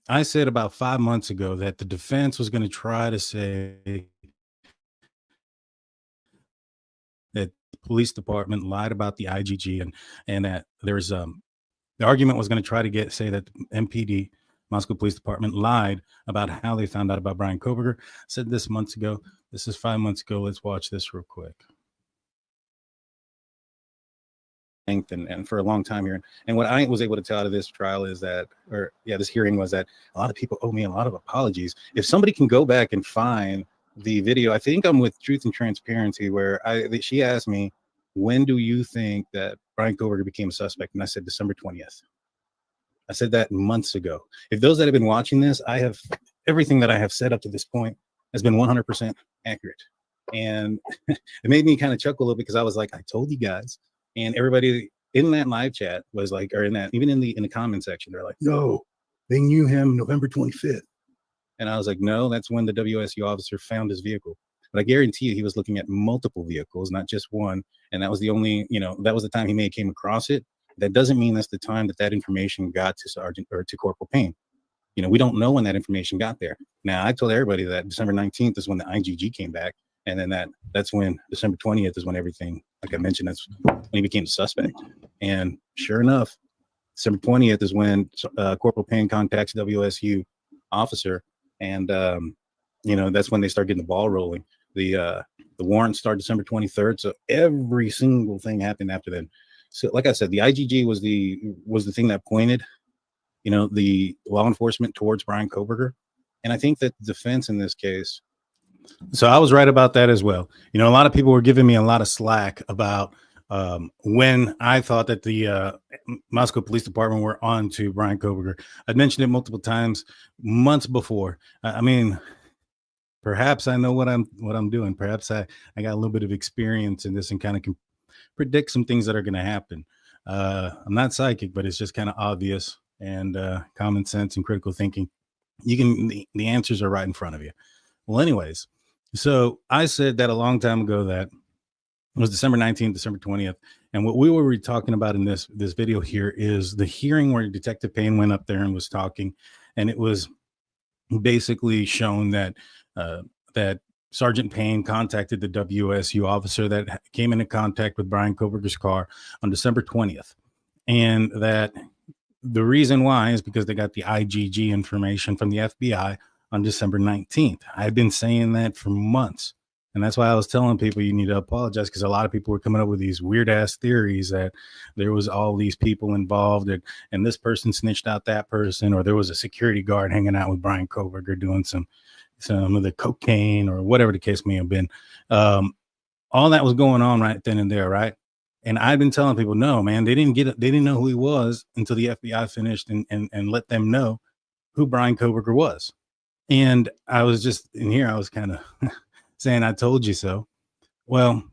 I said about 5 months ago that the defense was going to try to say that the police department lied about the IGG, and that there's the argument was going to try to say that the MPD, Moscow Police Department, lied about how they found out about Bryan Kohberger. I said this months ago. This is 5 months ago. Let's watch this real quick. And for a long time here. And what I was able to tell out of this trial is that, this hearing was that a lot of people owe me a lot of apologies. If somebody can go back and find the video, I think I'm with Truth and Transparency, where she asked me, when do you think that Bryan Kohberger became a suspect? And I said December 20th. I said that months ago. If those that have been watching this, I have everything that I have said up to this point has been 100% accurate. And it made me kind of chuckle a little bit, because I was like, I told you guys. And everybody in that live chat was like, or in that, even in the comment section, they're like, no, they knew him November 25th. And I was like, no, that's when the WSU officer found his vehicle. But I guarantee you, he was looking at multiple vehicles, not just one. And that was the only, that was the time he may have came across it. That doesn't mean that's the time that information got to Sergeant or to Corporal Payne. We don't know when that information got there. Now, I told everybody that December 19th is when the IGG came back. And then that's when December 20th is when everything, like I mentioned, that's when he became a suspect. And sure enough, December 20th is when Corporal Payne contacts WSU officer. And, that's when they start getting the ball rolling. The warrant started December 23rd. So every single thing happened after that. So like I said, the IGG was the thing that pointed, the law enforcement towards Bryan Kohberger. And I think that the defense in this case, so I was right about that as well. A lot of people were giving me a lot of slack about when I thought that the Moscow Police Department were on to Bryan Kohberger. I'd mentioned it multiple times months before. I mean, perhaps I know what I'm doing. Perhaps I got a little bit of experience in this and kind of can predict some things that are going to happen. I'm not psychic, but it's just kind of obvious, and common sense and critical thinking. The answers are right in front of you. Well, anyways, so I said that a long time ago that it was December 19th, December 20th. And what we were talking about in this video here is the hearing where Detective Payne went up there and was talking. And it was basically shown that that Sergeant Payne contacted the WSU officer that came into contact with Bryan Kohberger's car on December 20th. And that the reason why is because they got the IGG information from the FBI on December 19th. I've been saying that for months. And that's why I was telling people you need to apologize, because a lot of people were coming up with these weird ass theories that there was all these people involved, and this person snitched out that person, or there was a security guard hanging out with Bryan Kohberger doing some of the cocaine or whatever the case may have been. All that was going on right then and there, right? And I've been telling people, no, man, they didn't know who he was until the FBI finished and let them know who Bryan Kohberger was. And I was just in here, I was kind of saying, I told you so. Well,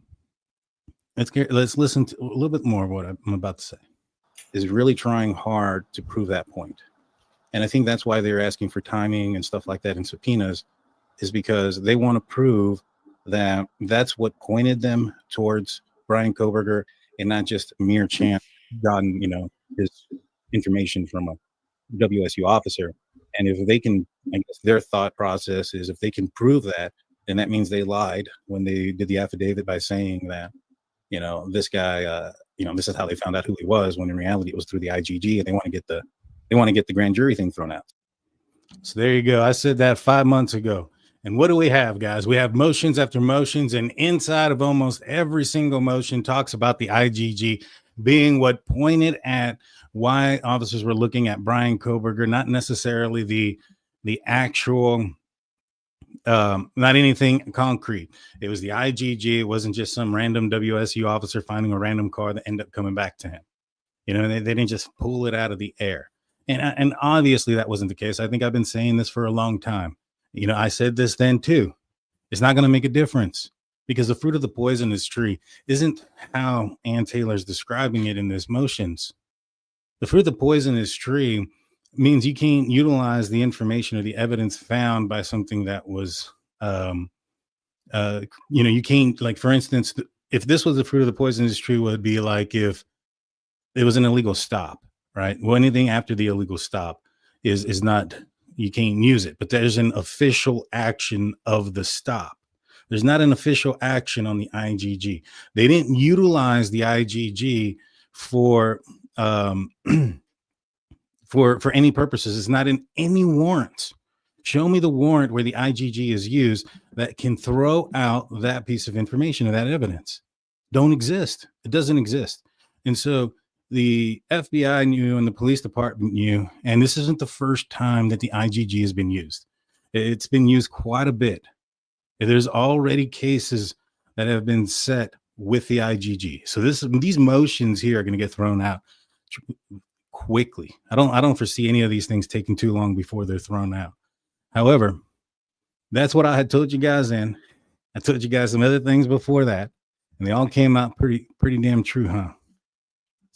let's listen to a little bit more of what I'm about to say. Is really trying hard to prove that point. And I think that's why they're asking for timing and stuff like that in subpoenas, is because they want to prove that that's what pointed them towards Bryan Kohberger, and not just mere chance gotten, his information from a WSU officer. And if they can, I guess their thought process is, if they can prove that, then that means they lied when they did the affidavit by saying that, this guy, this is how they found out who he was, when in reality it was through the IGG, and they want to get the grand jury thing thrown out. So there you go. I said that 5 months ago. And what do we have, guys? We have motions after motions, and inside of almost every single motion talks about the IGG being what pointed at why officers were looking at Bryan Kohberger, not necessarily the actual, not anything concrete. It was the IGG. It wasn't just some random WSU officer finding a random car that ended up coming back to him. They didn't just pull it out of the air. And obviously that wasn't the case. I think I've been saying this for a long time. I said this then too. It's not going to make a difference, because the fruit of the poisonous tree isn't how Ann Taylor's describing it in this motions. The fruit of the poisonous tree means you can't utilize the information or the evidence found by something that was, you can't, like, for instance, if this was the fruit of the poisonous tree, would be like if it was an illegal stop, right? Well, anything after the illegal stop is not you can't use it. But there's an official action of the stop. There's not an official action on the IGG. They didn't utilize the IGG for for any purposes. It's not in any warrants. Show me the warrant where the IGG is used that can throw out that piece of information or that evidence. Don't exist. It doesn't exist. And so the FBI knew and the police department knew, and this isn't the first time that the IGG has been used. It's been used quite a bit. There's already cases that have been set with the IGG. So these motions here are going to get thrown out quickly. I don't foresee any of these things taking too long before they're thrown out. However, that's what I had told you guys, and I told you guys some other things before that, and they all came out pretty damn true, huh?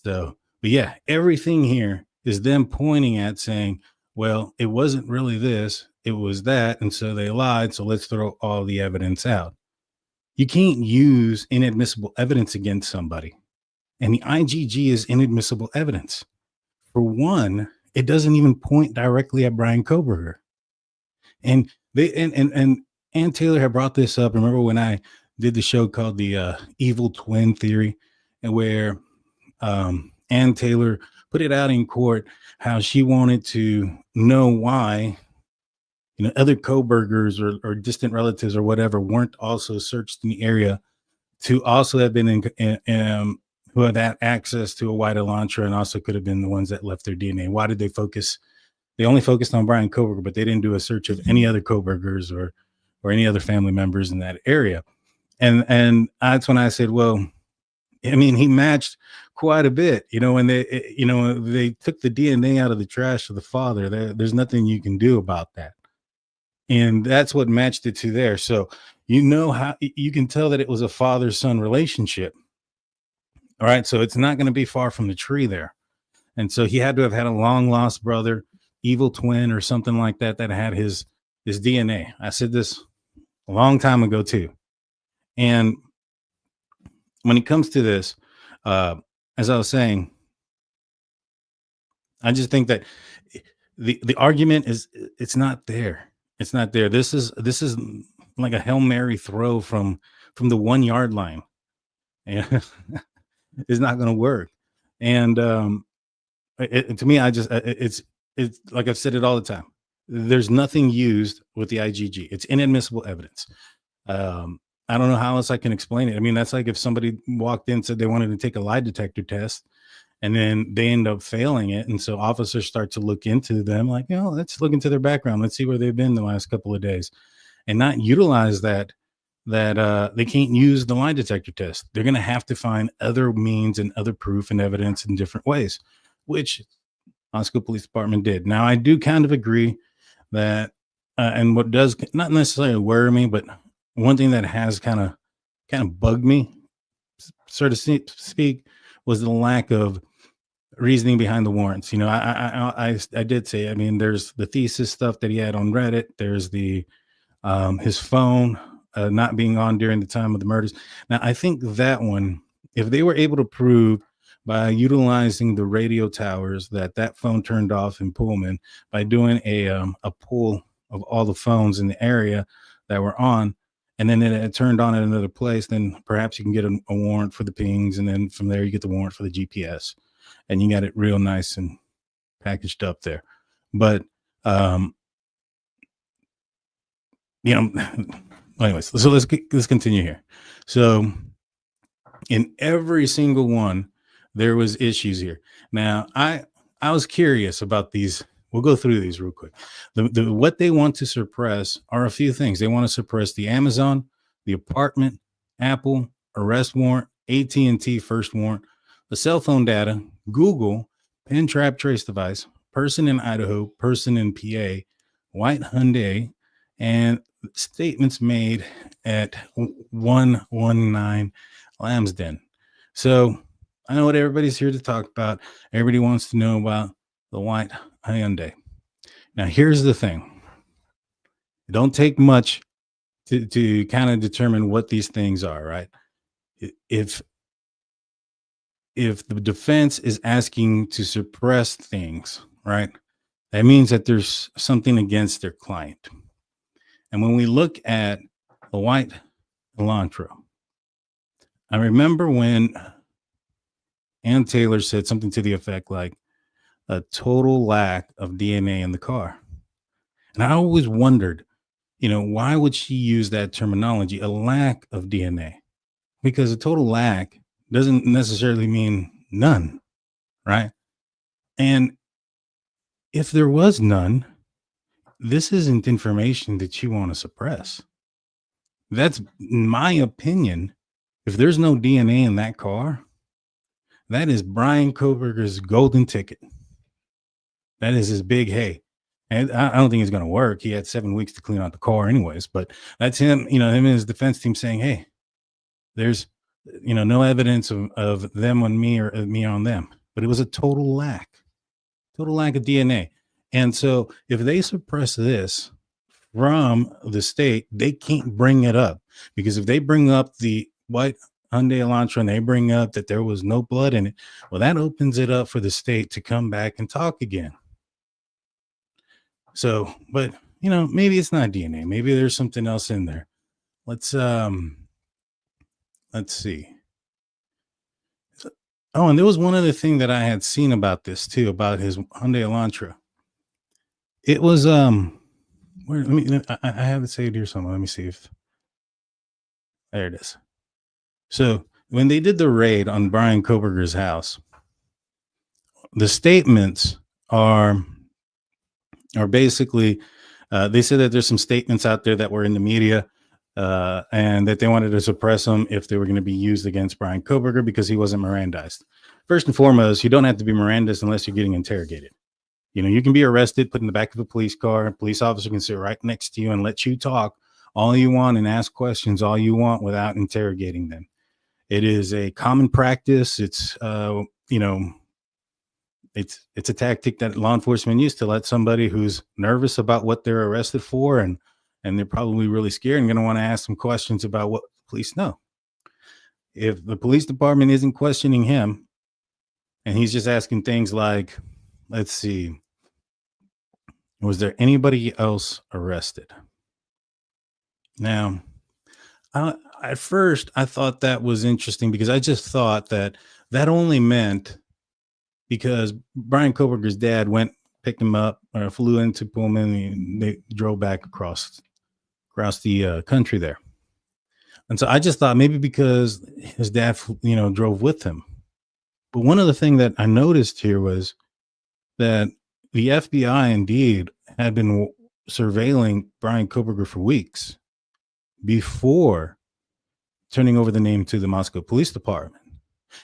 So, but yeah, everything here is them pointing at saying, well, it wasn't really this, it was that, and so they lied, so let's throw all the evidence out. You can't use inadmissible evidence against somebody, and the IGG is inadmissible evidence. For one, it doesn't even point directly at Bryan Kohberger. And they and Taylor had brought this up. Remember when I did the show called the evil twin theory, and where Ann Taylor put it out in court how she wanted to know why, you know, other Kohbergers or distant relatives or whatever weren't also searched in the area to also have been in who had that access to a white Elantra and also could have been the ones that left their DNA. Why did they focus? They only focused on Bryan Kohberger, but they didn't do a search of any other Kohbergers or any other family members in that area. And that's when I said, well, I mean, he matched quite a bit, you know, and they took the DNA out of the trash of the father. There's nothing you can do about that. And that's what matched it to there. So, you know, how you can tell that it was a father-son relationship. All right. So it's not going to be far from the tree there. And so he had to have had a long lost brother, evil twin or something like that, that had his DNA. I said this a long time ago too. And when it comes to this, as I was saying, I just think that the argument is it's not there. It's not there. This is like a Hail Mary throw from the 1 yard line. And it's not going to work. And to me, it's like I've said it all the time. There's nothing used with the IGG. It's inadmissible evidence. I don't know how else I can explain it. I mean, that's like if somebody walked in and said they wanted to take a lie detector test and then they end up failing it. And so officers start to look into them like, you know, let's look into their background. Let's see where they've been the last couple of days and not utilize that they can't use the lie detector test. They're going to have to find other means and other proof and evidence in different ways, which Moscow Police Department did. Now, I do kind of agree that, and what does not necessarily worry me, but one thing that has kind of bugged me, so to speak, was the lack of reasoning behind the warrants. You know, I did say, I mean, there's the thesis stuff that he had on Reddit. There's the his phone not being on during the time of the murders. Now, I think that one, if they were able to prove by utilizing the radio towers that phone turned off in Pullman, by doing a poll of all the phones in the area that were on, and then it turned on at another place, then perhaps you can get a warrant for the pings, and then from there you get the warrant for the GPS, and you got it real nice and packaged up there. But you know, anyways, so let's continue here. So in every single one, there was issues here. Now, I was curious about these. We'll go through these real quick. What they want to suppress are a few things. They want to suppress the Amazon, the apartment, Apple, arrest warrant, AT&T first warrant, the cell phone data, Google, pen trap trace device, person in Idaho, person in PA, white Hyundai, and statements made at 119 Lambsden. So I know what everybody's here to talk about. Everybody wants to know about the white Hyundai. Now, here's the thing. It don't take much to kind of determine what these things are, right? If the defense is asking to suppress things, right, that means that there's something against their client. And when we look at the white Elantra, I remember when Ann Taylor said something to the effect like a total lack of DNA in the car. And I always wondered, why would she use that terminology, a lack of DNA? Because a total lack doesn't necessarily mean none, right? And if there was none, this isn't information that you want to suppress. That's in my opinion. If there's no DNA in that car, that is Bryan Kohberger's golden ticket. That is his big hey. And I don't think it's going to work. He had 7 weeks to clean out the car anyways, but that's him, him and his defense team saying, hey, there's, no evidence of them on me or me on them, but it was a total lack of DNA. And so if they suppress this from the state, they can't bring it up, because if they bring up the white Hyundai Elantra and they bring up that there was no blood in it, well, that opens it up for the state to come back and talk again. So, but maybe it's not DNA. Maybe there's something else in there. Let's see. Oh, and there was one other thing that I had seen about this too, about his Hyundai Elantra. It was I have it saved here somewhere. Let me see if there it is. So when they did the raid on Bryan Kohberger's house, the statements are basically, they said that there's some statements out there that were in the media, and that they wanted to suppress them if they were going to be used against Bryan Kohberger because he wasn't Mirandized. First and foremost, you don't have to be Mirandized unless you're getting interrogated. You can be arrested, put in the back of a police car. A police officer can sit right next to you and let you talk all you want and ask questions all you want without interrogating them. It is a common practice. It's, it's a tactic that law enforcement use to let somebody who's nervous about what they're arrested for, and they're probably really scared and going to want to ask some questions about what the police know. If the police department isn't questioning him and he's just asking things like, let's see, was there anybody else arrested? Now, at first I thought that was interesting, because I just thought that only meant because Bryan Kohberger's dad picked him up, or flew into Pullman, and they drove back across the country there. And so I just thought maybe because his dad, drove with him. But one of the things that I noticed here was that the FBI indeed had been surveilling Bryan Kohberger for weeks before turning over the name to the Moscow Police Department.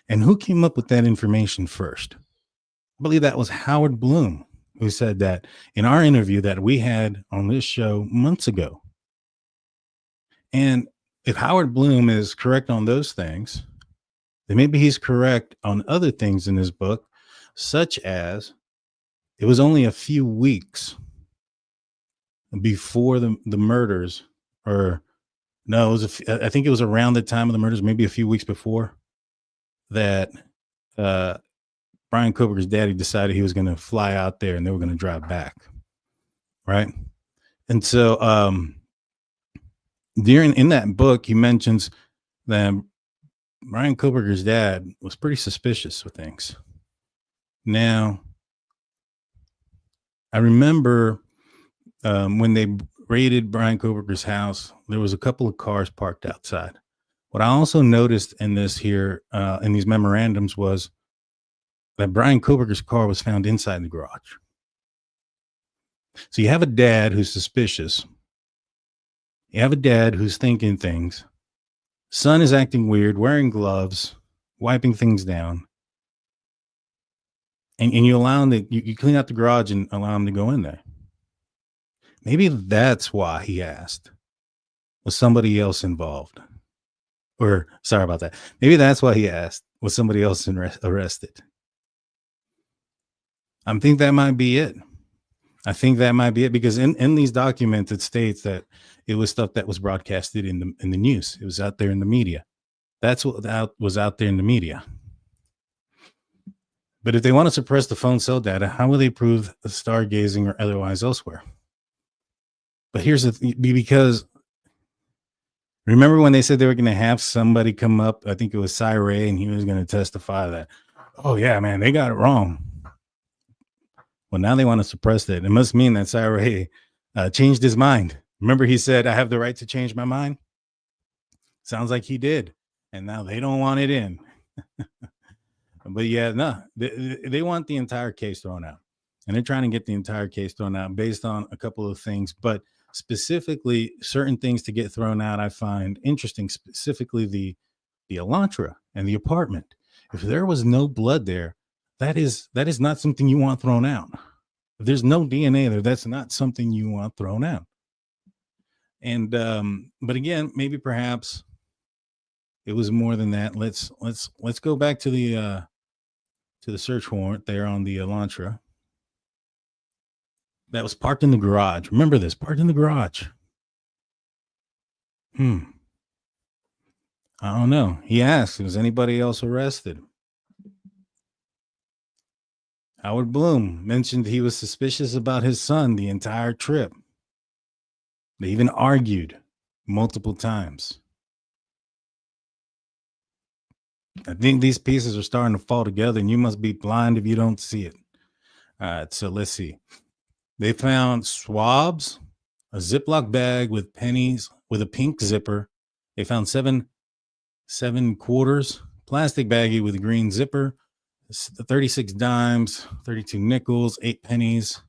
And who came up with that information first? I believe that was Howard Bloom, who said that in our interview that we had on this show months ago. And if Howard Bloom is correct on those things, then maybe he's correct on other things in his book, such as it was only a few weeks before the murders, or no, I think it was around the time of the murders, maybe a few weeks before, that Bryan Kohberger's daddy decided he was going to fly out there and they were going to drive back. Right. And so in that book, he mentions that Bryan Kohberger's dad was pretty suspicious of things. Now, I remember when they raided Bryan Kohberger's house, there was a couple of cars parked outside. What I also noticed in this here, in these memorandums, was that Bryan Kohberger's car was found inside the garage. So you have a dad who's suspicious. You have a dad who's thinking things. Son is acting weird, wearing gloves, wiping things down. And you allow him you clean out the garage and allow him to go in there. Maybe that's why he asked, was somebody else involved? Or, sorry about that. Maybe that's why he asked, was somebody else arrested? I think that might be it. Because in these documents, it states that it was stuff that was broadcasted in the news. It was out there in the media. That's what was out there in the media. But if they want to suppress the phone cell data, how will they prove the stargazing or otherwise elsewhere? But here's the because remember when they said they were going to have somebody come up? I think it was Cyrey, and he was going to testify that, oh yeah, man, they got it wrong. Well, now they want to suppress that. It must mean that Cyrey changed his mind. Remember, he said, I have the right to change my mind. Sounds like he did. And now they don't want it in. But yeah, no, they want the entire case thrown out. And they're trying to get the entire case thrown out based on a couple of things. But specifically, certain things to get thrown out, I find interesting, specifically the Elantra and the apartment. If there was no blood there, that is not something you want thrown out. If there's no DNA there, that's not something you want thrown out. And but again, maybe perhaps it was more than that. Let's go back to the search warrant there on the Elantra that was parked in the garage. Remember this, parked in the garage. I don't know. He asked, was anybody else arrested? Howard Bloom mentioned he was suspicious about his son the entire trip. They even argued multiple times. I think these pieces are starting to fall together, and you must be blind if you don't see it. All right, so let's see. They found swabs, a Ziploc bag with pennies with a pink zipper. They found seven quarters, plastic baggie with a green zipper, 36 dimes, 32 nickels, 8 pennies,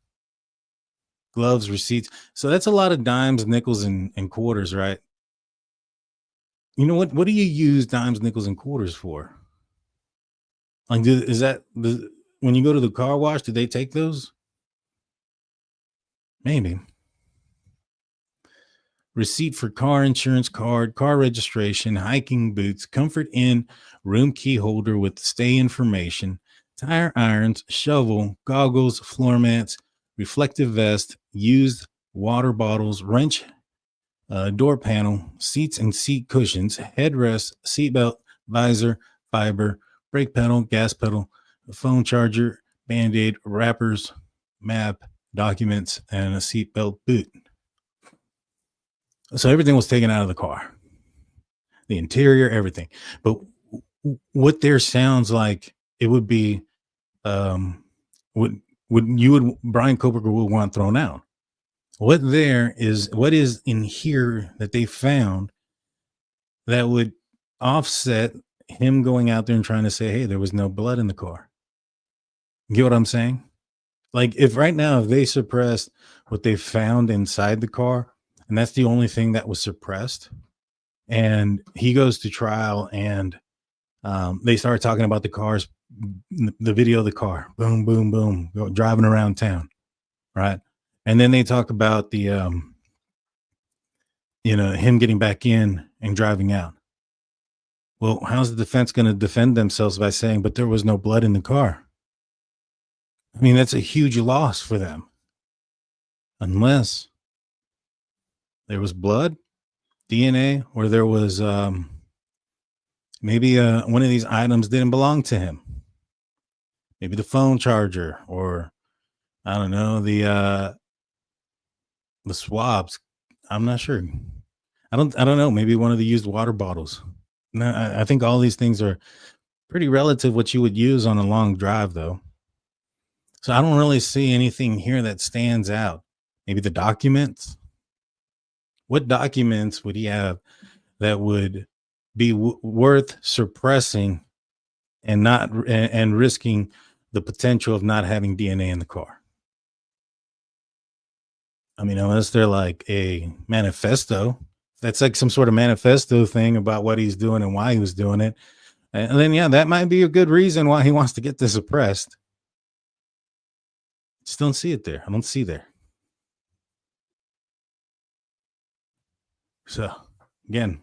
gloves, receipts. So that's a lot of dimes, nickels, and quarters, right? You know what? What do you use dimes, nickels, and quarters for? Like, is that when you go to the car wash? Do they take those? Maybe. Receipt for car insurance card, car registration, hiking boots, comfort inn, room key holder with stay information, tire irons, shovel, goggles, floor mats, reflective vest, used water bottles, wrench, door panel, seats and seat cushions, headrest, seatbelt, visor, fiber, brake pedal, gas pedal, phone charger, Band-Aid, wrappers, map, documents, and a seatbelt boot. So everything was taken out of the car, the interior, everything. But what there sounds like it would be, Bryan Kohberger would want thrown out. What is in here that they found that would offset him going out there and trying to say, hey, there was no blood in the car. Get what I'm saying? Like, if they suppressed what they found inside the car, and that's the only thing that was suppressed, and he goes to trial, and they start talking about the cars, the video of the car, boom, boom, boom, driving around town, right? And then they talk about the, him getting back in and driving out. Well, how's the defense going to defend themselves by saying, but there was no blood in the car? I mean, that's a huge loss for them. Unless there was blood, DNA, or there was maybe one of these items didn't belong to him. Maybe the phone charger, or I don't know, the swabs. I'm not sure. I don't know. Maybe one of the used water bottles. No, I think all these things are pretty relative what you would use on a long drive, though. So I don't really see anything here that stands out. Maybe the documents. What documents would he have that would be worth suppressing and not and risking the potential of not having DNA in the car? I mean, unless they're like a manifesto, that's like some sort of manifesto thing about what he's doing and why he was doing it. And then, yeah, that might be a good reason why he wants to get this suppressed. Just don't see it there. I don't see there. So, again,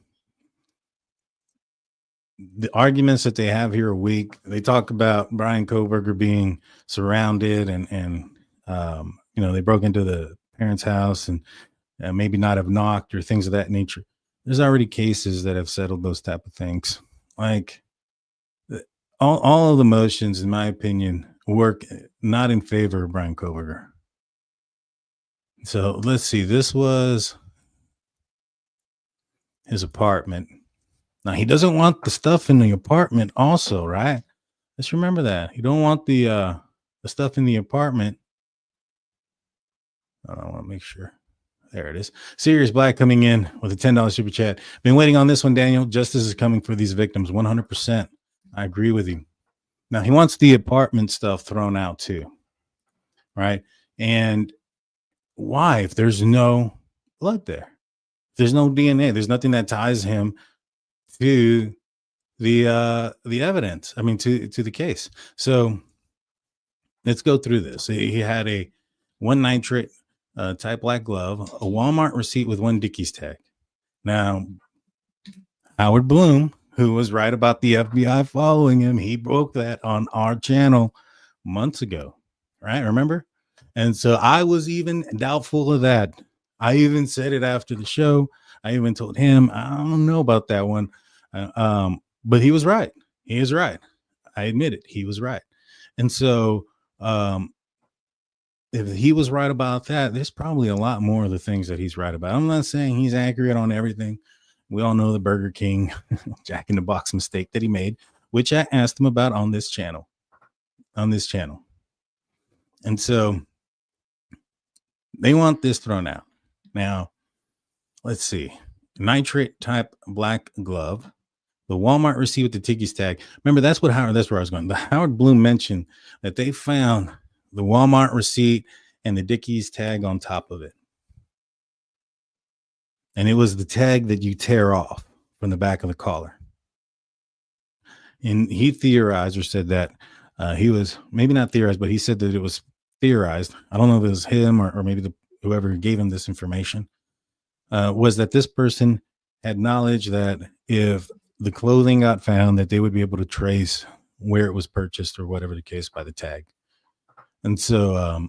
the arguments that they have here are weak. They talk about Bryan Kohberger being surrounded and they broke into the parents' house and maybe not have knocked or things of that nature. There's already cases that have settled those type of things. Like, all of the motions, in my opinion, work not in favor of Bryan Kohberger. So let's see. This was his apartment. Now he doesn't want the stuff in the apartment, also, right? Let's remember that. You don't want the stuff in the apartment. I want to make sure. There it is. Serious Black coming in with a $10 super chat. Been waiting on this one, Daniel. Justice is coming for these victims. 100%. I agree with you. Now he wants the apartment stuff thrown out too, right? And why? If there's no blood there, there's no DNA, there's nothing that ties him to the evidence. I mean, to the case. So let's go through this. He had a 1 nitrate type black glove, a Walmart receipt with 1 Dickies tag. Now, Howard Bloom, who was right about the FBI following him, he broke that on our channel months ago, right? Remember? And so I was even doubtful of that. I even said it after the show. I even told him, I don't know about that one. But he was right. He is right. I admit it. He was right. And so if he was right about that, there's probably a lot more of the things that he's right about. I'm not saying he's accurate on everything. We all know the Burger King Jack in the Box mistake that he made, which I asked him about on this channel. And so they want this thrown out. Now, let's see. Nitrate type black glove. The Walmart receipt with the Dickies tag. Remember, that's where I was going. The Howard Bloom mentioned that they found the Walmart receipt and the Dickies tag on top of it. And it was the tag that you tear off from the back of the collar. And he theorized, or said that he was, maybe not theorized, but he said that it was theorized. I don't know if it was him or maybe whoever gave him this information, was that this person had knowledge that if the clothing got found, that they would be able to trace where it was purchased or whatever the case by the tag. And so,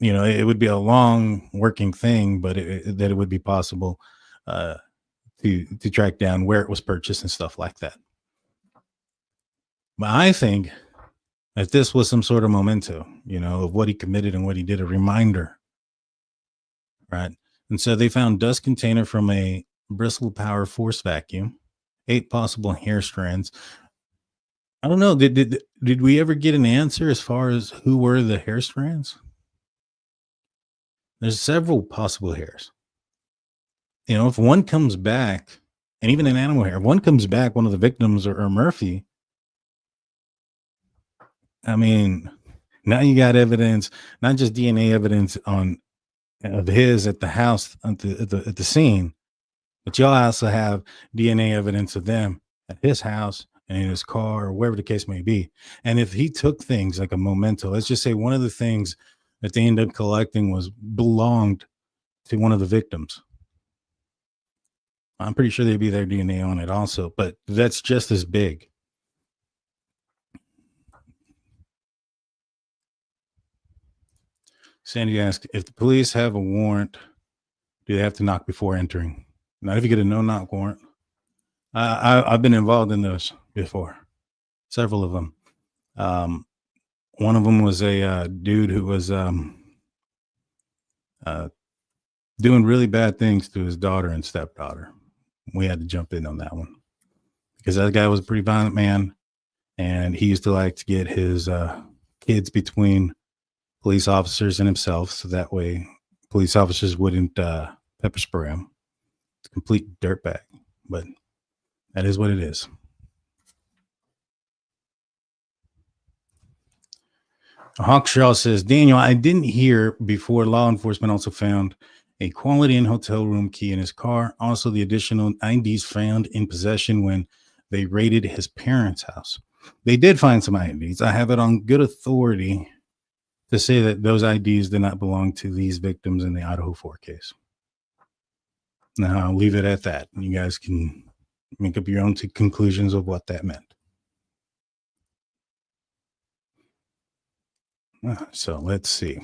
it would be a long working thing, but that it would be possible to track down where it was purchased and stuff like that. But I think that this was some sort of memento, of what he committed and what he did, a reminder, right? And so they found dust container from a bristle power force vacuum, 8 possible hair strands. I don't know. Did we ever get an answer as far as who were the hair strands? There's several possible hairs. If one comes back, and even an animal hair, if one comes back, one of the victims or Murphy, I mean, now you got evidence, not just DNA evidence of his at the house, at the scene, but y'all also have DNA evidence of them at his house and in his car or wherever the case may be. And if he took things like a memento, let's just say one of the things that they ended up collecting belonged to one of the victims, I'm pretty sure there'd be their DNA on it also, but that's just as big. Sandy asked, if the police have a warrant, do they have to knock before entering? Not if you get a no-knock warrant. I've been involved in those before, several of them. One of them was a dude who was doing really bad things to his daughter and stepdaughter. We had to jump in on that one because that guy was a pretty violent man, and he used to like to get his kids between police officers and himself, so that way police officers wouldn't pepper spray him. It's a complete dirtbag, but that is what it is. Hawkshaw says, Daniel, I didn't hear before law enforcement also found a Quality Inn hotel room key in his car. Also, the additional IDs found in possession when they raided his parents' house. They did find some IDs. I have it on good authority to say that those IDs did not belong to these victims in the Idaho 4 case. Now, I'll leave it at that. You guys can make up your own conclusions of what that meant. So let's see.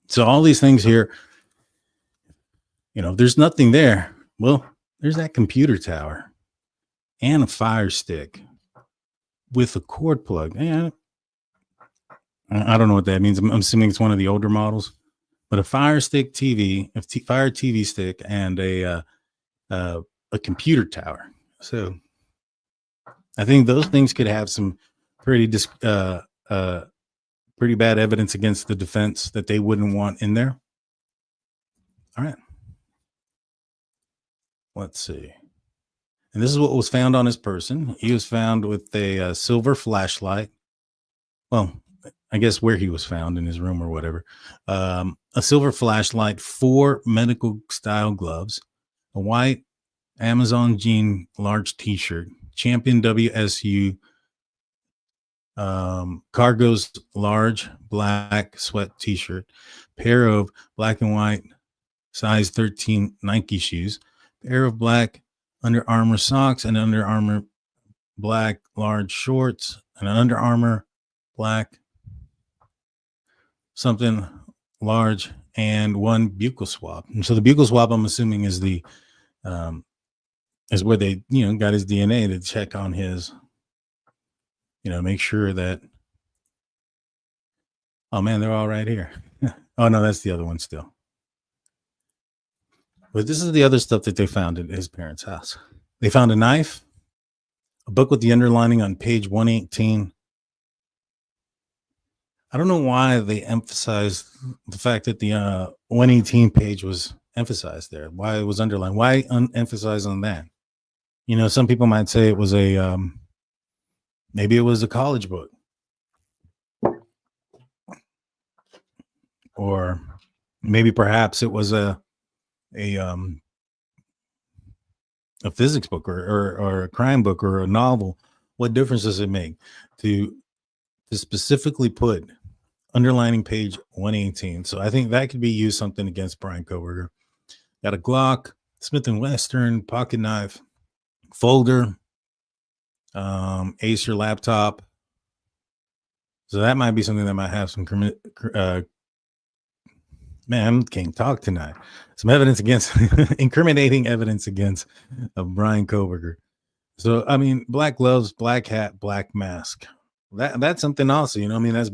So all these things here, if there's nothing there, well, there's that computer tower and a fire stick with a cord plug. And I don't know what that means. I'm assuming it's one of the older models, but a Fire Stick TV, Fire TV stick, and a computer tower. So I think those things could have some pretty pretty bad evidence against the defense that they wouldn't want in there. All right. Let's see. And this is what was found on his person. He was found with a silver flashlight. Well, I guess where he was found, in his room or whatever. A silver flashlight, 4 medical style gloves, a white Amazon jean large t-shirt, Champion WSU Cargo's large black sweat t-shirt, pair of black and white size 13 Nike shoes, pair of black Under Armour socks, and Under Armour black large shorts, and an Under Armour black something large, and 1 buccal swab. And so the buccal swab, I'm assuming, is the is where they got his DNA to check on his, make sure that, oh man, they're all right here. Oh no, that's the other one still. But this is the other stuff that they found at his parents' house. They found a knife, a book with the underlining on page 118. I don't know why they emphasized the fact that the 118 page was emphasized there. Why it was underlined. Why emphasize on that? Some people might say it was a maybe it was a college book, or maybe perhaps it was a physics book or a crime book or a novel. What difference does it make to specifically put underlining page 118? So I think that could be used something against Bryan Kohberger. Got a Glock, Smith & Wesson, pocket knife, folder, Acer laptop. So that might be something that might have some man, I can't talk tonight. Some evidence against incriminating evidence against Bryan Kohberger. So I mean, black gloves, black hat, black mask. That's something also. That's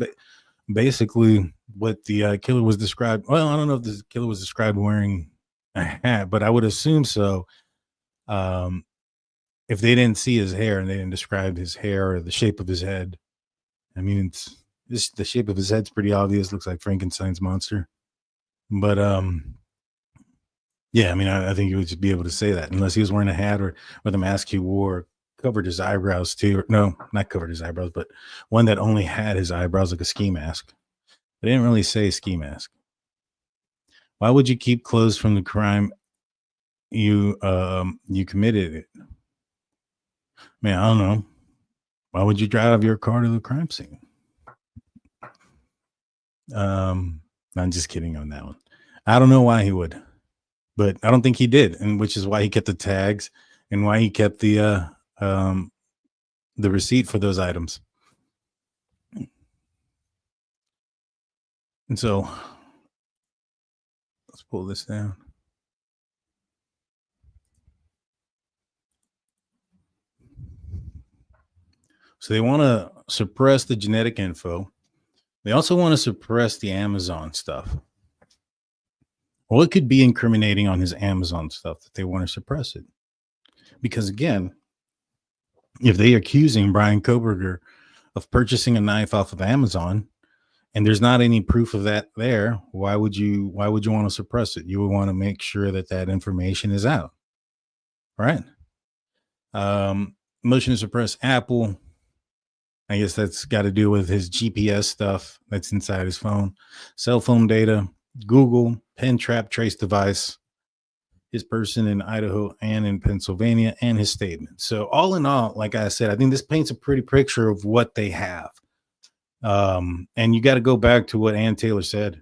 basically what the killer was described. Well, I don't know if the killer was described wearing a hat, but I would assume so. If they didn't see his hair and they didn't describe his hair or the shape of his head, I mean, the shape of his head's pretty obvious. Looks like Frankenstein's monster. But yeah, I mean, I think you would just be able to say that unless he was wearing a hat or the mask he wore covered his eyebrows too. No, not covered his eyebrows, but one that only had his eyebrows, like a ski mask. They didn't really say ski mask. Why would you keep clothes from the crime you committed it? Man, I don't know. Why would you drive your car to the crime scene? I'm just kidding on that one. I don't know why he would, but I don't think he did, and which is why he kept the tags and why he kept the receipt for those items. And so let's pull this down. So they want to suppress the genetic info. They also want to suppress the Amazon stuff. Well, it could be incriminating on his Amazon stuff that they want to suppress it. Because again, if they are accusing Bryan Kohberger of purchasing a knife off of Amazon and there's not any proof of that there, why would you want to suppress it? You would want to make sure that information is out. Right? Motion to suppress Apple. I guess that's got to do with his GPS stuff that's inside his phone, cell phone data, Google, pen trap trace device, his person in Idaho and in Pennsylvania, and his statement. So all in all, like I said, I think this paints a pretty picture of what they have. And you got to go back to what Ann Taylor said,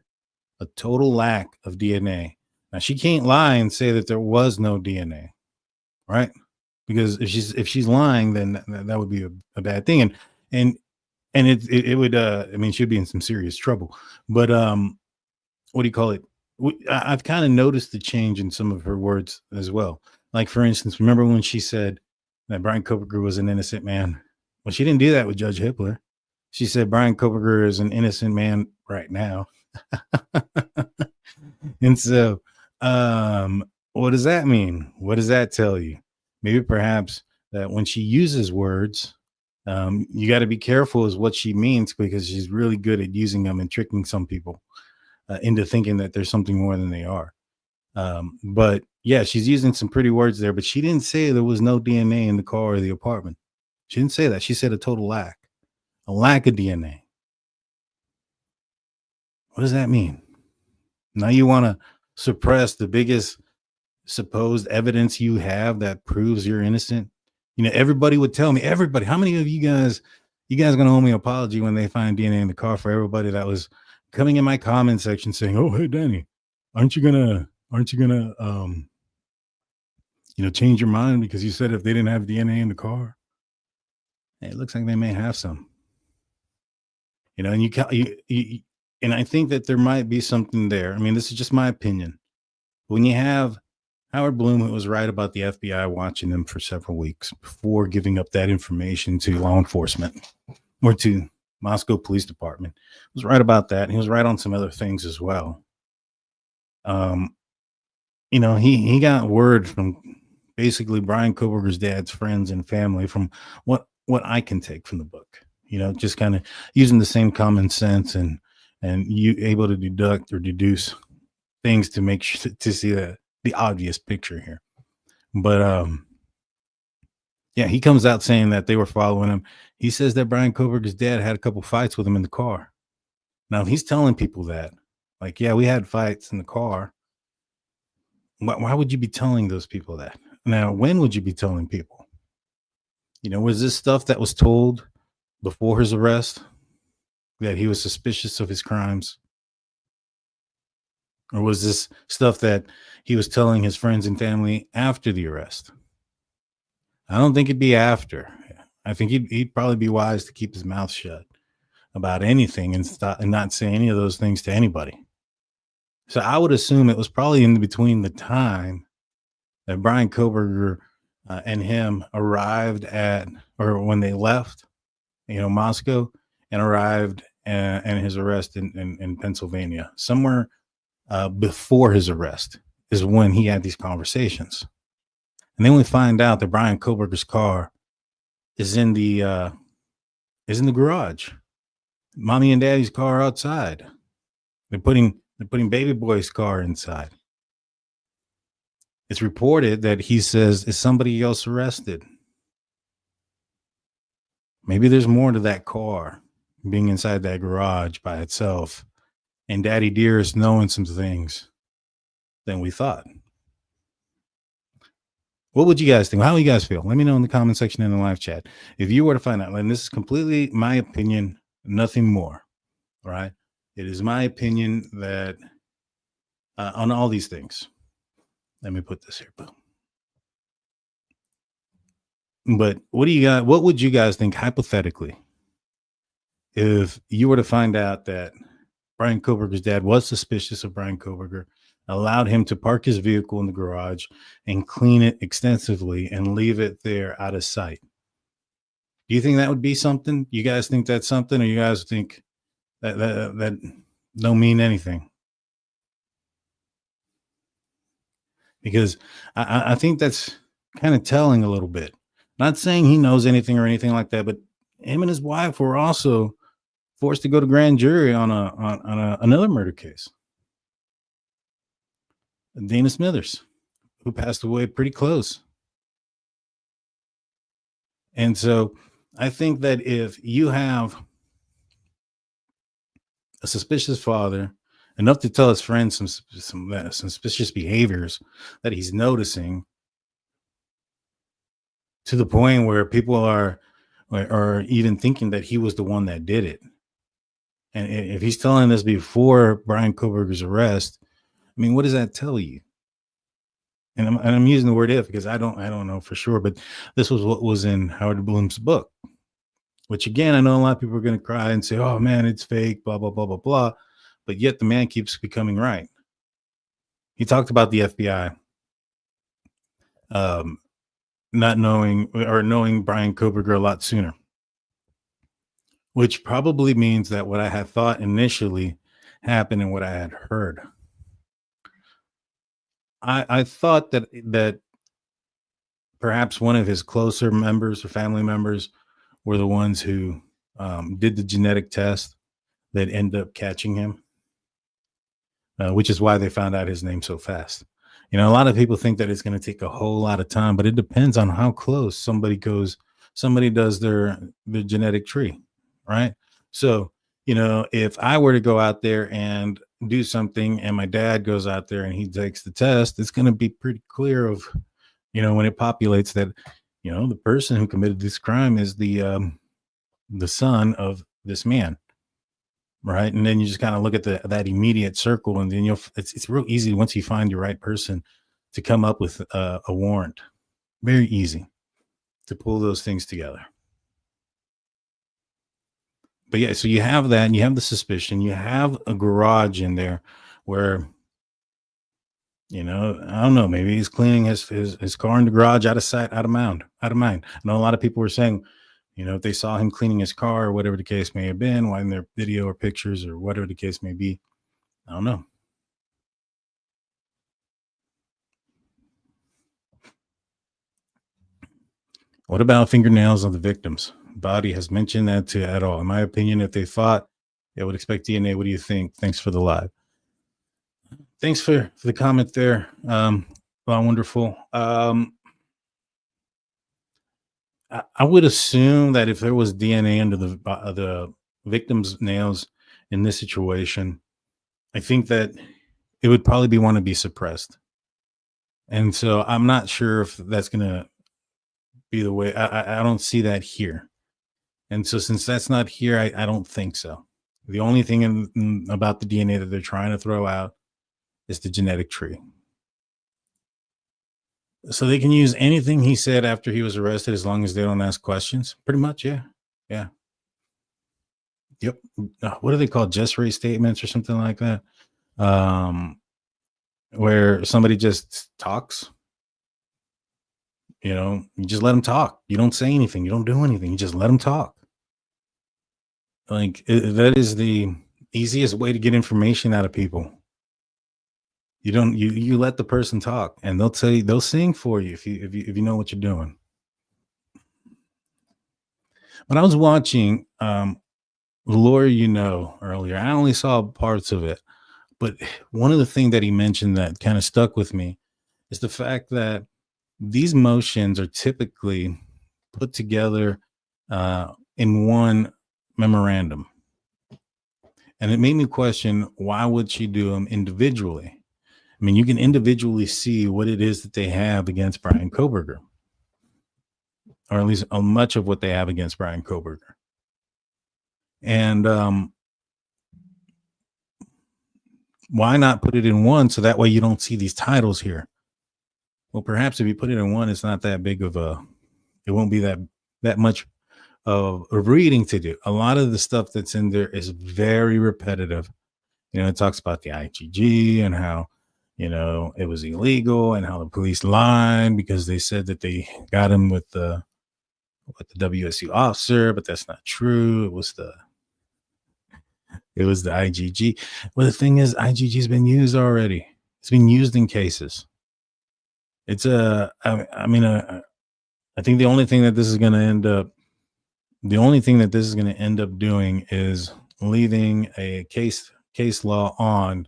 a total lack of DNA. Now she can't lie and say that there was no DNA, right? Because if she's lying, then that would be a bad thing. And it would, I mean, she'd be in some serious trouble. But what do you call it? I've kind of noticed the change in some of her words as well. Like, for instance, remember when she said that Bryan Kohberger was an innocent man Well, she didn't do that with Judge Hippler. She said Bryan Kohberger is an innocent man right now. And so, what does that mean? What does that tell you? Maybe perhaps that when she uses words, you got to be careful as what she means, because she's really good at using them and tricking some people into thinking that there's something more than they are. But yeah, she's using some pretty words there, but she didn't say there was no DNA in the car or the apartment. She didn't say that. She said a lack of DNA. What does that mean? Now you want to suppress the biggest supposed evidence you have that proves you're innocent. You know, everybody would tell me, everybody, how many of you guys gonna owe me an apology when they find DNA in the car? For everybody that was coming in my comment section saying, oh, hey, Danny, aren't you gonna change your mind because you said if they didn't have DNA in the car? Hey, it looks like they may have some. You know, and you and I think that there might be something there. I mean, this is just my opinion. When you have Howard Bloom, who was right about the FBI watching them for several weeks before giving up that information to law enforcement or to Moscow Police Department, was right about that. And he was right on some other things as well. He got word from basically Bryan Kohberger's dad's friends and family, from what I can take from the book. Just kind of using the same common sense and you able to deduct or deduce things to make sure to see the obvious picture here. But yeah, he comes out saying that they were following him. He says that Bryan Kohberger's dad had a couple fights with him in the car. Now, if he's telling people that, like, yeah, we had fights in the car, why would you be telling those people that? Now, when would you be telling people? Was this stuff that was told before his arrest, that he was suspicious of his crimes? Or was this stuff that he was telling his friends and family after the arrest? I don't think it'd be after. I think he'd probably be wise to keep his mouth shut about anything and not say any of those things to anybody. So I would assume it was probably in between the time that Bryan Kohberger and him arrived at, or when they left, Moscow, and arrived and his arrest in Pennsylvania. Somewhere before his arrest is when he had these conversations. And then we find out that Bryan Kohberger's car is in the garage. Mommy and daddy's car outside. They're putting baby boy's car inside. It's reported that he says, is somebody else arrested? Maybe there's more to that car being inside that garage by itself, and Daddy Dearest knowing some things than we thought. What would you guys think? How do you guys feel? Let me know in the comment section in the live chat. If you were to find out, and this is completely my opinion, nothing more, right? It is my opinion that on all these things. Let me put this here. But what would you guys think hypothetically if you were to find out that Bryan Kohberger's dad was suspicious of Bryan Kohberger, allowed him to park his vehicle in the garage and clean it extensively and leave it there out of sight? Do you think that would be something? You guys think that's something, or you guys think that don't mean anything? Because I think that's kind of telling a little bit. Not saying he knows anything or anything like that, but him and his wife were also forced to go to grand jury on another murder case. Dana Smithers, who passed away pretty close. And so I think that if you have a suspicious father, enough to tell his friends some suspicious behaviors that he's noticing, to the point where people are even thinking that he was the one that did it. And if he's telling this before Bryan Kohberger's arrest, I mean, what does that tell you? And I'm using the word if because I don't know for sure, but this was what was in Howard Bloom's book, which again, I know a lot of people are going to cry and say, oh man, it's fake, blah, blah, blah, blah, blah. But yet the man keeps becoming right. He talked about the FBI not knowing or knowing Bryan Kohberger a lot sooner. which probably means that what I had thought initially happened and what I had heard. I thought that perhaps one of his closer members or family members were the ones who did the genetic test that ended up catching him, which is why they found out his name so fast. A lot of people think that it's going to take a whole lot of time, but it depends on how close somebody does their genetic tree, right? So, if I were to go out there and do something and my dad goes out there and he takes the test, it's going to be pretty clear of, when it populates that, the person who committed this crime is the son of this man. Right. And then you just kind of look at that immediate circle, and then it's real easy once you find your right person to come up with a warrant. Very easy to pull those things together. But yeah, so you have that, and you have the suspicion, you have a garage in there where, I don't know, maybe he's cleaning his car in the garage, out of sight, out of mind. I know a lot of people were saying, if they saw him cleaning his car or whatever the case may have been, why in their video or pictures or whatever the case may be, I don't know. What about fingernails on the victim's body? Has mentioned that to at all? In my opinion, if they thought they would expect DNA, what do you think? Thanks for the live. Thanks for the comment there. Well, wonderful. I would assume that if there was DNA under the victim's nails in this situation, I think that it would probably want to be suppressed. And so I'm not sure if that's going to be the way. I don't see that here. And so since that's not here, I don't think so. The only thing about the DNA that they're trying to throw out is the genetic tree. So they can use anything he said after he was arrested as long as they don't ask questions. Pretty much, yeah. Yeah. Yep. What are they called? Just race statements or something like that? Where somebody just talks. You just let them talk. You don't say anything. You don't do anything. You just let them talk. That is the easiest way to get information out of people. You let the person talk, and they'll sing for you if you know what you're doing. When I was watching Lawyer earlier, I only saw parts of it, but one of the things that he mentioned that kind of stuck with me is the fact that these motions are typically put together in one memorandum. And it made me question, why would she do them individually? I mean, you can individually see what it is that they have against Bryan Kohberger, or at least much of what they have against Bryan Kohberger. And why not put it in one so that way you don't see these titles here? Well, perhaps if you put it in one, it's not that big of it won't be that much of a reading to do. A lot of the stuff that's in there is very repetitive. It talks about the IGG and how, it was illegal, and how the police lied because they said that they got him with the WSU officer, but that's not true. It was the IGG. Well, the thing is, IGG has been used already. It's been used in cases. It's I think the only thing that this is going to end up doing is leaving a case law on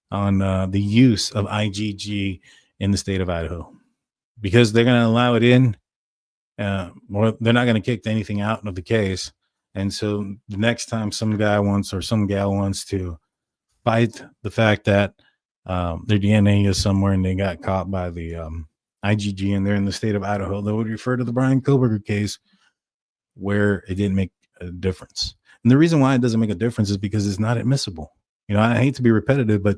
the use of IGG in the state of Idaho, because they're going to allow it in, or they're not going to kick anything out of the case. And so the next time some guy wants or some gal wants to fight the fact that their DNA is somewhere and they got caught by the IGG and they're in the state of Idaho, they would refer to the Bryan Kohberger case where it didn't make a difference. And the reason why it doesn't make a difference is because it's not admissible. I hate to be repetitive, but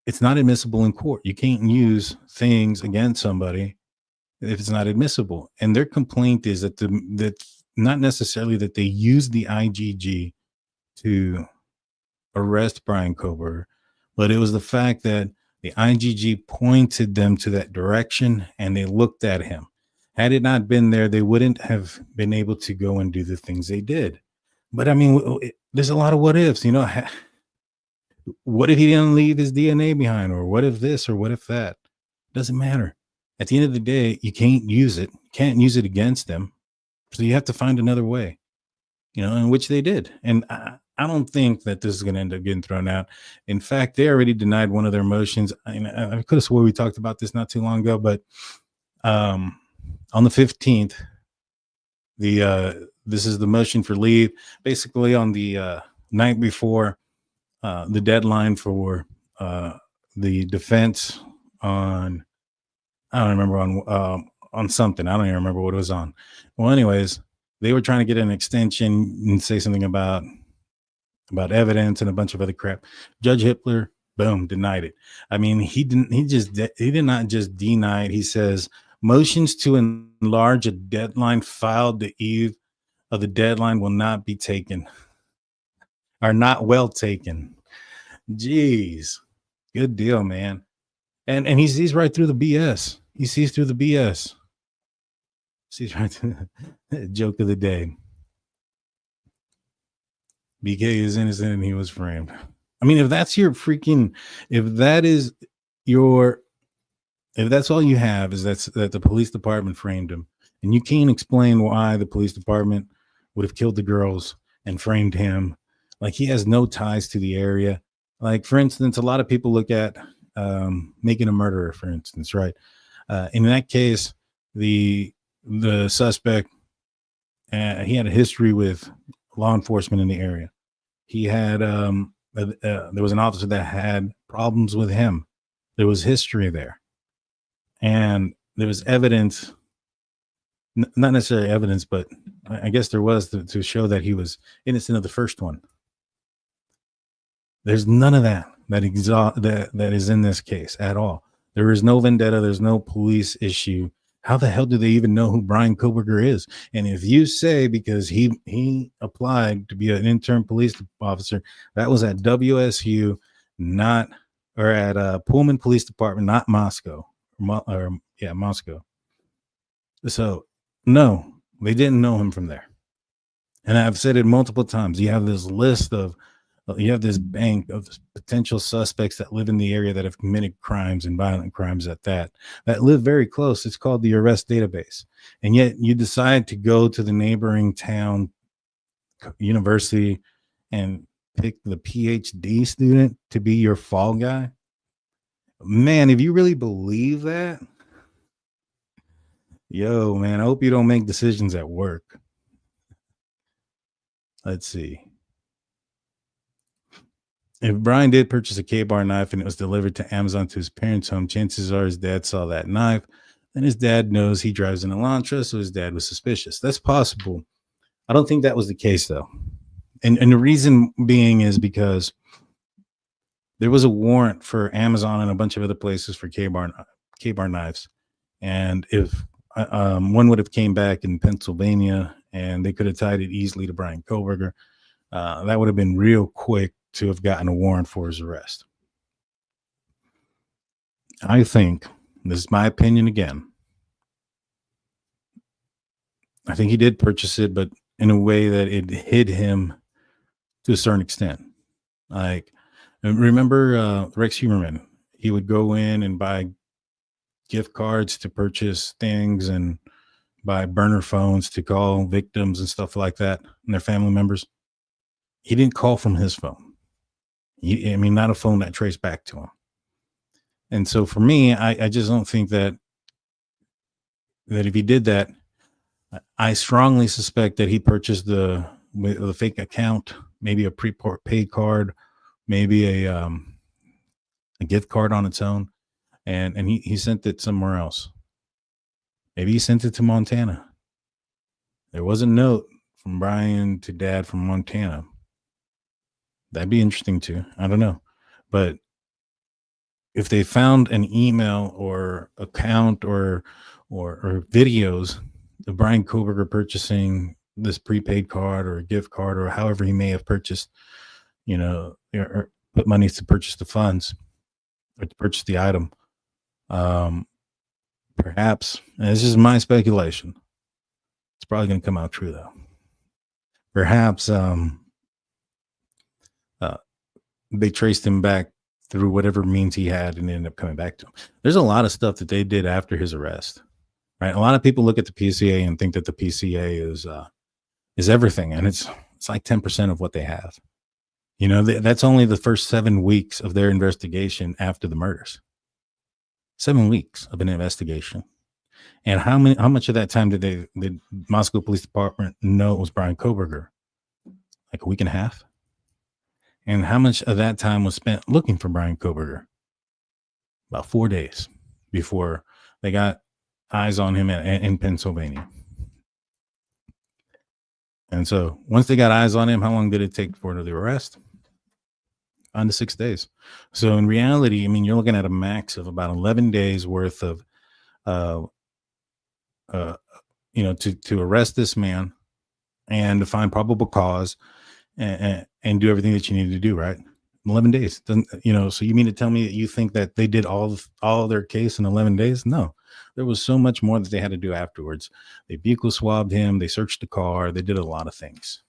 it's not admissible in court. You can't use things against somebody if it's not admissible. And their complaint is that not necessarily that they used the IGG to arrest Bryan Kohberger, but it was the fact that the IGG pointed them to that direction and they looked at him. Had it not been there, they wouldn't have been able to go and do the things they did. But I mean, there's a lot of what ifs, what if he didn't leave his DNA behind, or what if this, or what if that? Doesn't matter. At the end of the day, you can't use it against them. So you have to find another way, in which they did. And I don't think that this is going to end up getting thrown out. In fact, they already denied one of their motions. I could have swore we talked about this not too long ago, but on the 15th, this is the motion for leave. Basically, on the night before the deadline for the defense on, I don't remember, on something. I don't even remember what it was on. Well, anyways, they were trying to get an extension and say something about evidence and a bunch of other crap. Judge Hitler, boom, denied it. I mean, he did not just deny it. He says motions to enlarge a deadline filed the eve of the deadline will not be taken, are not well taken. Jeez, good deal, man. And he sees right through the BS. He sees through the BS. Sees right through the joke of the day. BK is innocent and he was framed. I mean, if that's all you have is that the police department framed him, and you can't explain why the police department would have killed the girls and framed him, like he has no ties to the area. Like, for instance, a lot of people look at making a murderer, for instance, right? In that case, the suspect, he had a history with law enforcement in the area. He had there was an officer that had problems with him. There was history there, and there was evidence, not necessarily evidence, but I guess there was to show that he was innocent of the first one. There's none of that is in this case at all. There is no vendetta. There's no police issue. How the hell do they even know who Bryan Kohberger is? And if you say because he applied to be an intern police officer, that was at WSU, or at Pullman Police Department, not Moscow. Moscow. So no, they didn't know him from there. And I've said it multiple times. You have this bank of potential suspects that live in the area that have committed crimes and violent crimes that live very close. It's called the arrest database. And yet you decide to go to the neighboring town university and pick the PhD student to be your fall guy. Man, if you really believe that, yo, man, I hope you don't make decisions at work. Let's see. If Bryan did purchase a K-bar knife and it was delivered to Amazon to his parents' home, chances are his dad saw that knife. And his dad knows he drives an Elantra, so his dad was suspicious. That's possible. I don't think that was the case, though. And the reason being is because there was a warrant for Amazon and a bunch of other places for K-bar knives. And if one would have came back in Pennsylvania and they could have tied it easily to Bryan Kohberger, that would have been real quick to have gotten a warrant for his arrest. I think, this is my opinion again, I think he did purchase it, but in a way that it hid him to a certain extent. Like, remember Rex Huberman? He would go in and buy gift cards to purchase things and buy burner phones to call victims and stuff like that and their family members. He didn't call from his phone. Not a phone that traced back to him. And so for me, I just don't think that if he did that, I strongly suspect that he purchased the fake account, maybe a prepaid card, maybe a gift card on its own, and he sent it somewhere else. Maybe he sent it to Montana. There was a note from Bryan to dad from Montana. That'd be interesting too. I don't know. But if they found an email or account or videos of Bryan Kohberger purchasing this prepaid card or a gift card or however he may have purchased, or put money to purchase the funds or to purchase the item, Perhaps, and this is my speculation, it's probably going to come out true though. Perhaps they traced him back through whatever means he had and ended up coming back to him. There's a lot of stuff that they did after his arrest, right? A lot of people look at the PCA and think that the PCA is everything, and it's like 10% of what they have. You know, that's only the first 7 weeks of their investigation after the murders. 7 weeks of an investigation. And how much of that time did the Moscow Police Department know it was Bryan Kohberger? Like a week and a half? And how much of that time was spent looking for Bryan Kohberger? About 4 days before they got eyes on him in Pennsylvania. And so once they got eyes on him, how long did it take for the arrest? On to 6 days. So in reality, I mean, you're looking at a max of about 11 days worth of, to arrest this man and to find probable cause and do everything that you need to do, right? 11 days. Doesn't, so you mean to tell me that you think that they did all their case in 11 days? No, there was so much more that they had to do afterwards. They buccal swabbed him. They searched the car. They did a lot of things.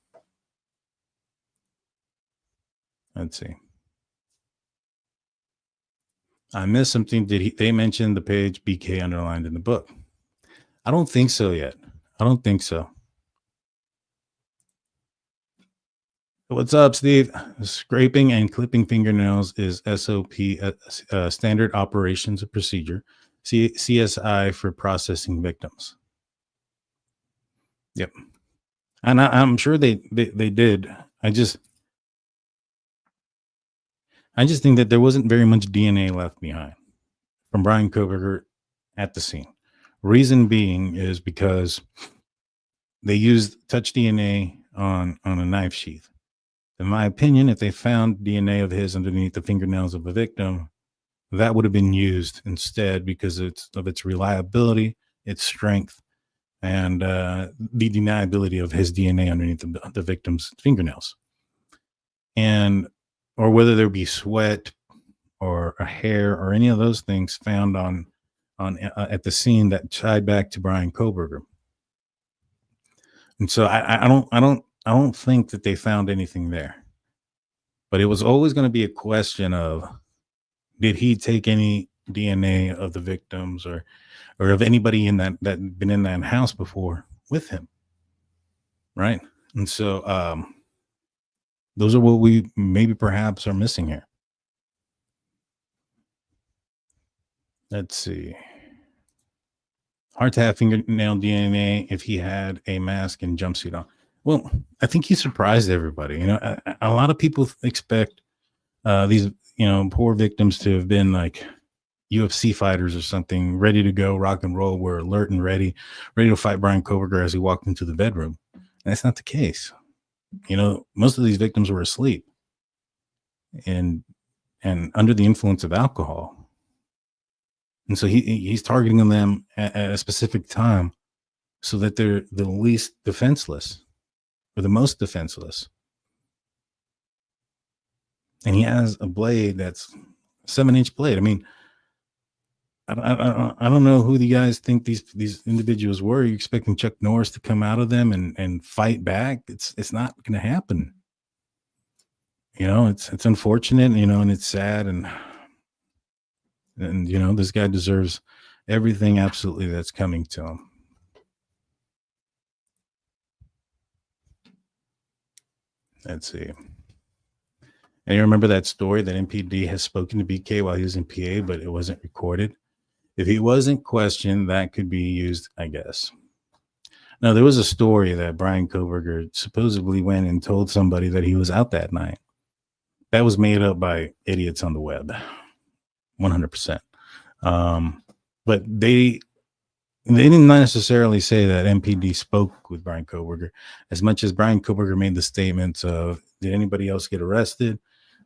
Let's see. I missed something. They mention the page BK underlined in the book? I don't think so yet. I don't think so. What's up, Steve? Scraping and clipping fingernails is SOP, standard operations and procedure, CSI for processing victims. Yep. And I'm sure they did. I just think that there wasn't very much DNA left behind from Bryan Kohberger at the scene. Reason being is because they used touch DNA on a knife sheath. In my opinion, if they found DNA of his underneath the fingernails of a victim, that would have been used instead because of its reliability, its strength, and the deniability of his DNA underneath the victim's fingernails. Or whether there be sweat or a hair or any of those things found at the scene that tied back to Bryan Kohberger. And so I don't think that they found anything there. But it was always going to be a question of, did he take any DNA of the victims or of anybody in that been in that house before with him? Right. And so those are what we maybe perhaps are missing here. Let's see. Hard to have fingernail DNA if he had a mask and jumpsuit on. Well, I think he surprised everybody. A lot of people expect these, poor victims to have been like UFC fighters or something, ready to go, rock and roll. We're alert and ready to fight Bryan Kohberger as he walked into the bedroom. And that's not the case. Most of these victims were asleep and under the influence of alcohol. And so he's targeting them at a specific time so that they're the least defenseless or the most defenseless. And he has a blade that's 7-inch blade. I mean, I don't know who the guys think these individuals were. Are you expecting Chuck Norris to come out of them and fight back? It's not going to happen. It's unfortunate, and it's sad, and this guy deserves everything absolutely that's coming to him. Let's see. And you remember that story that MPD has spoken to BK while he was in PA, but it wasn't recorded. If he wasn't questioned, that could be used, I guess. Now, there was a story that Bryan Kohberger supposedly went and told somebody that he was out that night. That was made up by idiots on the web, 100%. But they didn't necessarily say that MPD spoke with Bryan Kohberger as much as Bryan Kohberger made the statements of, did anybody else get arrested?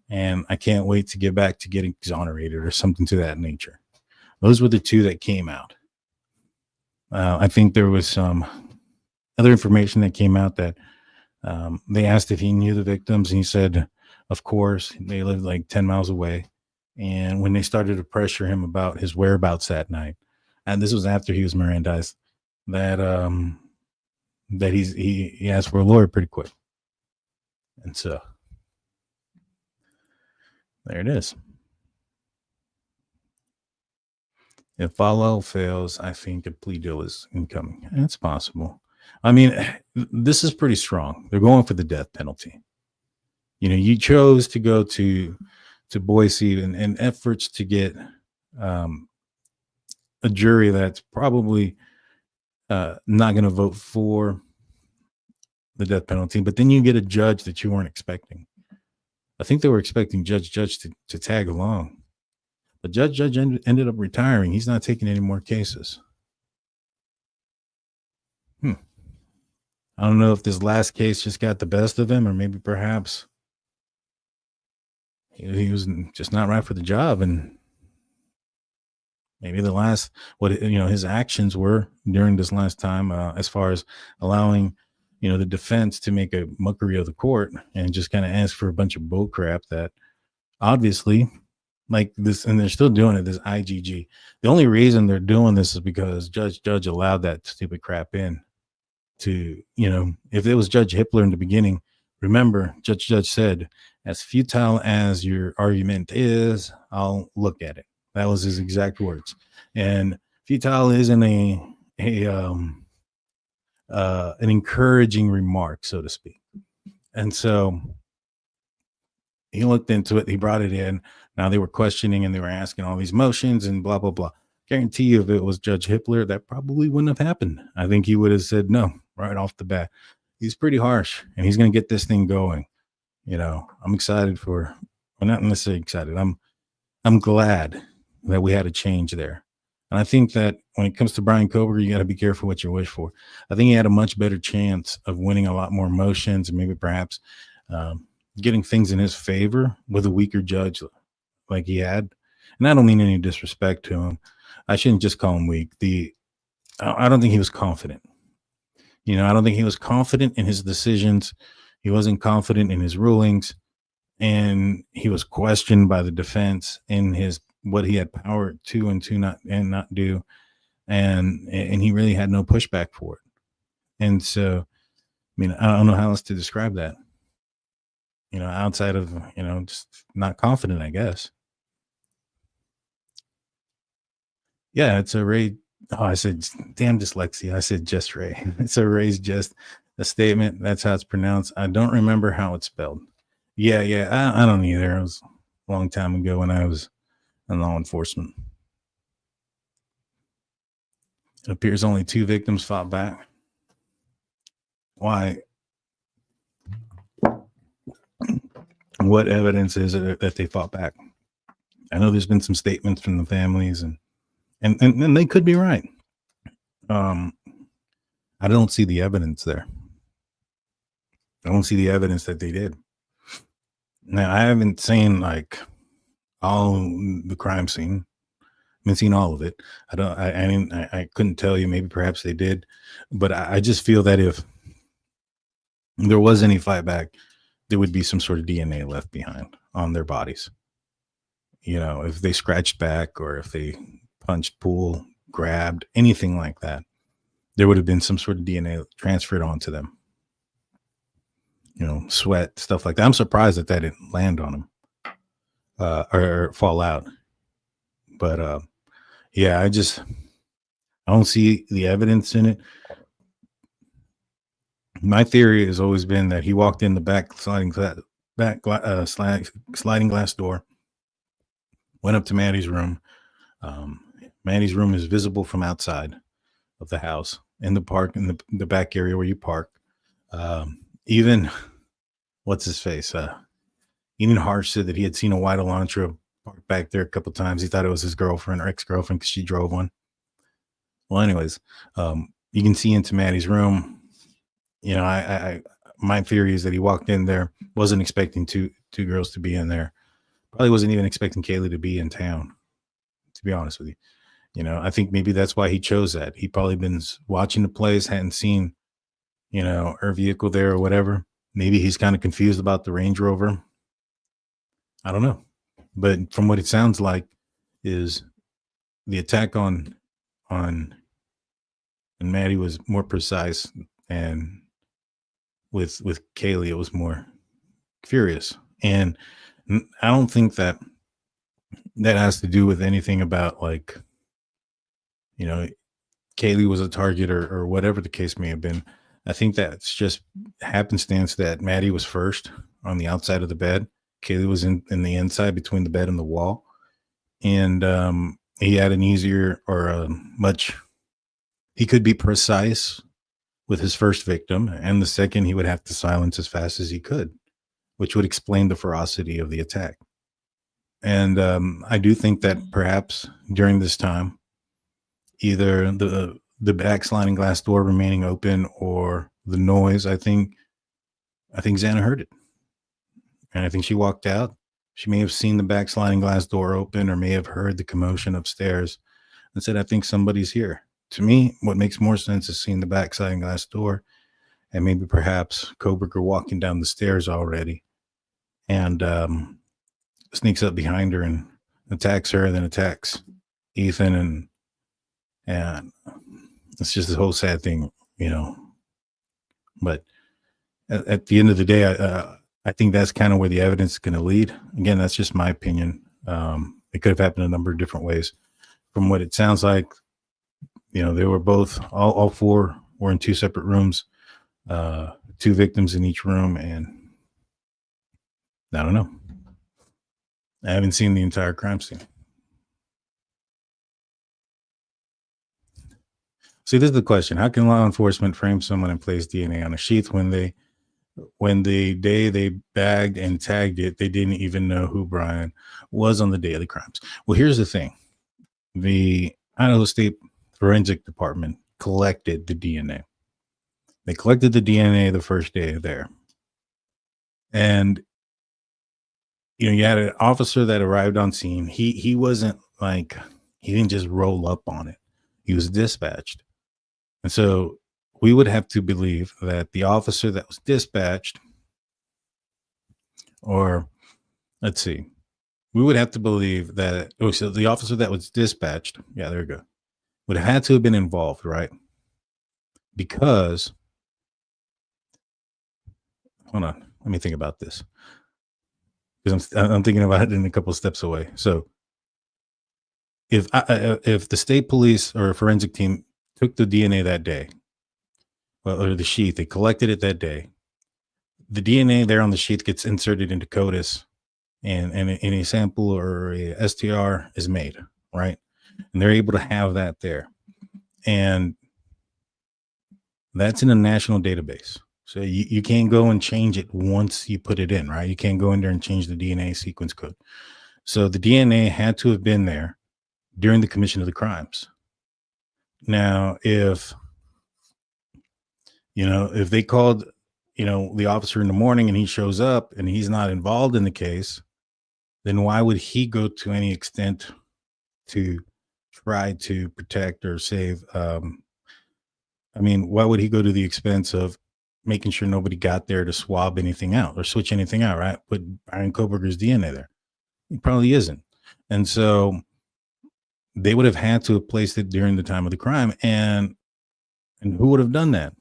And I can't wait to get back to getting exonerated or something to that nature. Those were the two that came out. I think there was some other information that came out that they asked if he knew the victims, and he said, of course, they lived like 10 miles away. And when they started to pressure him about his whereabouts that night, and this was after he was Mirandized, that he asked for a lawyer pretty quick. And so there it is. If all else fails, I think a plea deal is incoming. It's possible. I mean, this is pretty strong. They're going for the death penalty. You know, you chose to go to Boise and efforts to get a jury that's probably not going to vote for the death penalty, but then you get a judge that you weren't expecting. I think they were expecting Judge to tag along, but Judge ended up retiring. He's not taking any more cases. I don't know if this last case just got the best of him, or maybe perhaps he was just not right for the job, and maybe his actions were during this last time, as far as allowing, the defense to make a mockery of the court and just kind of ask for a bunch of bull crap that obviously, like this, and they're still doing it, this IGG. The only reason they're doing this is because Judge allowed that stupid crap in to, if it was Judge Hippler in the beginning, remember, Judge said, as futile as your argument is, I'll look at it. That was his exact words. And futile isn't an encouraging remark, so to speak. And so he looked into it. He brought it in. Now they were questioning and they were asking all these motions and blah, blah, blah. Guarantee you, if it was Judge Hippler, that probably wouldn't have happened. I think he would have said no right off the bat. He's pretty harsh, and he's going to get this thing going. I'm excited not necessarily excited. I'm glad that we had a change there. And I think that when it comes to Bryan Kohberger, you got to be careful what you wish for. I think he had a much better chance of winning a lot more motions and maybe perhaps getting things in his favor with a weaker judge like he had. And I don't mean any disrespect to him. I shouldn't just call him weak. I don't think he was confident. I don't think he was confident in his decisions. He wasn't confident in his rulings, and he was questioned by the defense in what he had power to and to not do, and he really had no pushback for it. And so, I don't know how else to describe that. Outside of just not confident, I guess. Yeah, it's a Ray. Oh, I said, damn dyslexia. I said just Ray. It's a Ray's just a statement. That's how it's pronounced. I don't remember how it's spelled. Yeah. I don't either. It was a long time ago when I was in law enforcement. It appears only 2 victims fought back. Why? What evidence is it that they fought back? I know there's been some statements from the families, and they could be right. I don't see the evidence there. I don't see the evidence that they did. Now, I haven't seen all the crime scene. I haven't seen all of it. I couldn't tell you. Maybe perhaps they did, but I just feel that if there was any fight back, there would be some sort of DNA left behind on their bodies. If they scratched back or if they punched, pulled, grabbed, anything like that, there would have been some sort of DNA transferred onto them. Sweat, stuff like that. I'm surprised that didn't land on them or fall out. But yeah, I don't see the evidence in it. My theory has always been that he walked in the back sliding glass door, went up to Maddie's room. Maddie's room is visible from outside of the house in the park, in the back area where you park. Even what's his face? Ian Harsh said that he had seen a white Elantra parked back there a couple times. He thought it was his girlfriend or ex-girlfriend because she drove one. Well, anyways, you can see into Maddie's room. My theory is that he walked in there, wasn't expecting two girls to be in there. Probably wasn't even expecting Kaylee to be in town, to be honest with you. I think maybe that's why he chose that. He probably been watching the place, hadn't seen, her vehicle there or whatever. Maybe he's kind of confused about the Range Rover. I don't know. But from what it sounds like is the attack on and Maddie was more precise, and with Kaylee it was more furious. And I don't think that has to do with anything about, like, Kaylee was a target or whatever the case may have been. I think that's just happenstance that Maddie was first on the outside of the bed. Kaylee was in the inside between the bed and the wall. And he had an easier or a much, he could be precise with his first victim. And the second, he would have to silence as fast as he could, which would explain the ferocity of the attack. And I do think that perhaps during this time, either the back sliding glass door remaining open or the noise, I think Xana heard it. And I think she walked out. She may have seen the back sliding glass door open or may have heard the commotion upstairs and said, I think somebody's here. To me, what makes more sense is seeing the back sliding glass door and maybe perhaps Kohberger walking down the stairs already and sneaks up behind her and attacks her, then attacks Ethan. And it's just this whole sad thing, But at the end of the day, I think that's kind of where the evidence is going to lead. Again, that's just my opinion. It could have happened a number of different ways. From what it sounds like, they were both, all four were in two separate rooms, two victims in each room. And I don't know. I haven't seen the entire crime scene. See, this is the question. How can law enforcement frame someone and place DNA on a sheath when the day they bagged and tagged it, they didn't even know who Bryan was on the day of the crimes? Well, here's the thing. The Idaho State Forensic Department collected the DNA. They collected the DNA the first day there. And, you had an officer that arrived on scene. He wasn't like, he didn't just roll up on it. He was dispatched. And so we would have to believe that the officer that was dispatched, or let's see, we would have to believe that, so the officer that was dispatched, yeah, there we go, would have had to have been involved, right? Because, hold on, let me think about this. Because I'm thinking about it in a couple of steps away. So if the state police or a forensic team took the DNA that day, or the sheath, they collected it that day, the DNA there on the sheath gets inserted into CODIS, and a sample or a STR is made, right? And they're able to have that there. And that's in a national database. So you can't go and change it once you put it in, right? You can't go in there and change the DNA sequence code. So the DNA had to have been there during the commission of the crimes. Now, if they called, the officer in the morning and he shows up and he's not involved in the case, then why would he go to any extent to try to protect or save? Why would he go to the expense of making sure nobody got there to swab anything out or switch anything out, right? Put Bryan Kohberger's DNA there. He probably isn't. And so they would have had to have placed it during the time of the crime. And who would have done that?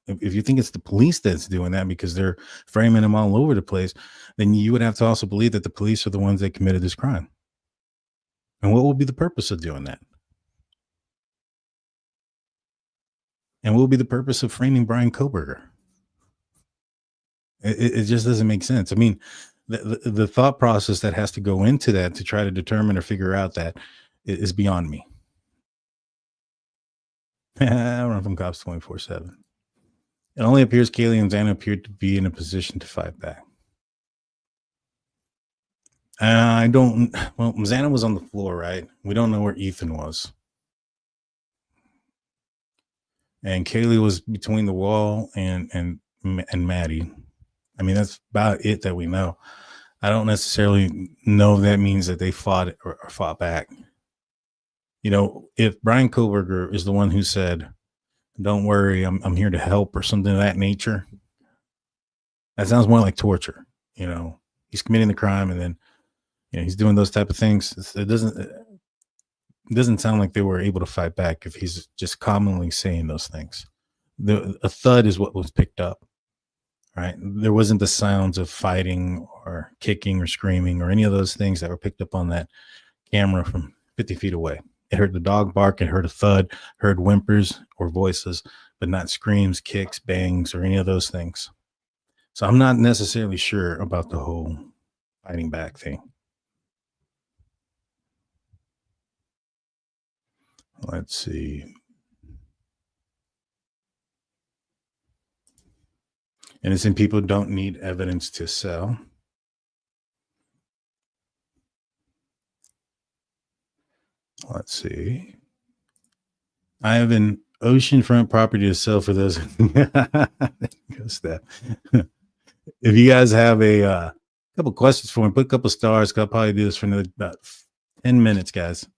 If you think it's the police that's doing that because they're framing them all over the place, then you would have to also believe that the police are the ones that committed this crime. And what would be the purpose of doing that? And what would be the purpose of framing Bryan Kohberger? It just doesn't make sense. I mean, the thought process that has to go into that to try to determine or figure out that is beyond me. I run from cops 24/7. It only appears Kaylee and Xana appeared to be in a position to fight back. Well, Xana was on the floor, right? We don't know where Ethan was. And Kaylee was between the wall and Maddie. I mean, that's about it that we know. I don't necessarily know if that means that they fought or fought back. If Bryan Kohberger is the one who said, "Don't worry, I'm here to help," or something of that nature, that sounds more like torture. He's committing the crime and then, he's doing those type of things. It doesn't. it doesn't sound like they were able to fight back if he's just commonly saying those things. A thud is what was picked up, right? There wasn't the sounds of fighting or kicking or screaming or any of those things that were picked up on that camera from 50 feet away. It heard the dog bark, it heard a thud, heard whimpers or voices, but not screams, kicks, bangs, or any of those things. So I'm not necessarily sure about the whole fighting back thing. Let's see. Innocent people don't need evidence to sell. Let's see. I have an oceanfront property to sell for those. If you guys have a couple questions for me, put a couple stars. I'll probably do this for another about 10 minutes, guys.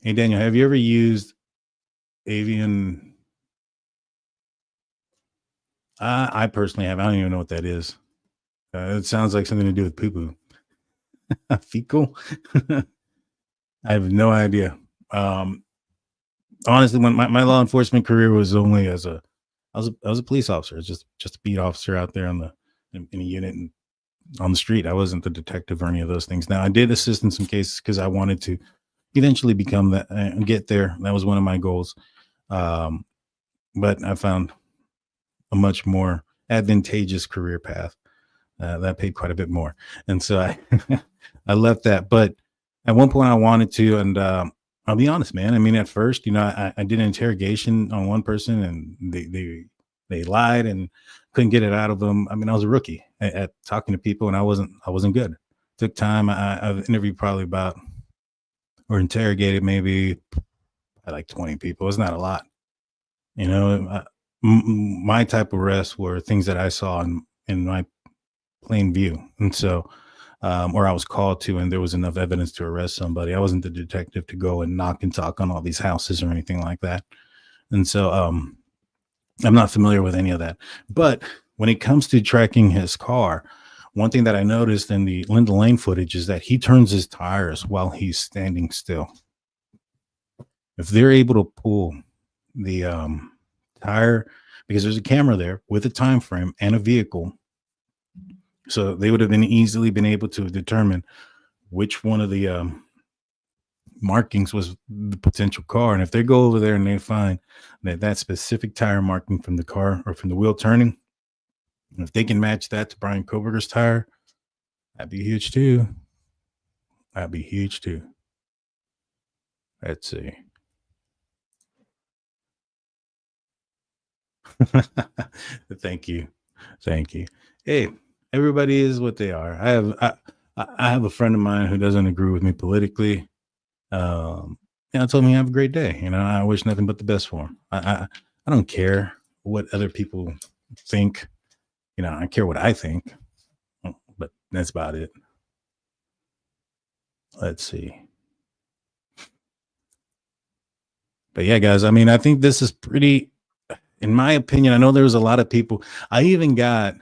Hey, Daniel, have you ever used avian? I personally have. I don't even know what that is. It sounds like something to do with poo-poo. Fecal? I have no idea. Honestly, when my law enforcement career was only I was a police officer, just a beat officer out there in a unit and on the street. I wasn't the detective or any of those things. Now I did assist in some cases because I wanted to eventually become that and get there. That was one of my goals. But I found a much more advantageous career path that paid quite a bit more. And so I left that. But at one point I wanted to, and I'll be honest, man. I mean, at first, I did an interrogation on one person and they lied and couldn't get it out of them. I mean, I was a rookie at talking to people and I wasn't good. It took time. I've interviewed probably about, or interrogated maybe like 20 people. It's not a lot. My type of arrests were things that I saw in my plain view. And so, or I was called to, and there was enough evidence to arrest somebody. I wasn't the detective to go and knock and talk on all these houses or anything like that. And so, I'm not familiar with any of that. But when it comes to tracking his car, one thing that I noticed in the Linda Lane footage is that he turns his tires while he's standing still. If they're able to pull the tire, because there's a camera there with a time frame and a vehicle, so they would have easily been able to determine which one of the markings was the potential car. And if they go over there and they find that specific tire marking from the car or from the wheel turning, if they can match that to Bryan Kohberger's tire, that'd be huge too. Let's see. Thank you. Hey, everybody is what they are. I have a friend of mine who doesn't agree with me politically. Told me have a great day. I wish nothing but the best for him. I don't care what other people think. I care what I think, but that's about it. Let's see. But yeah, guys, I mean, I think this is pretty, in my opinion. I know there was a lot of people. I even got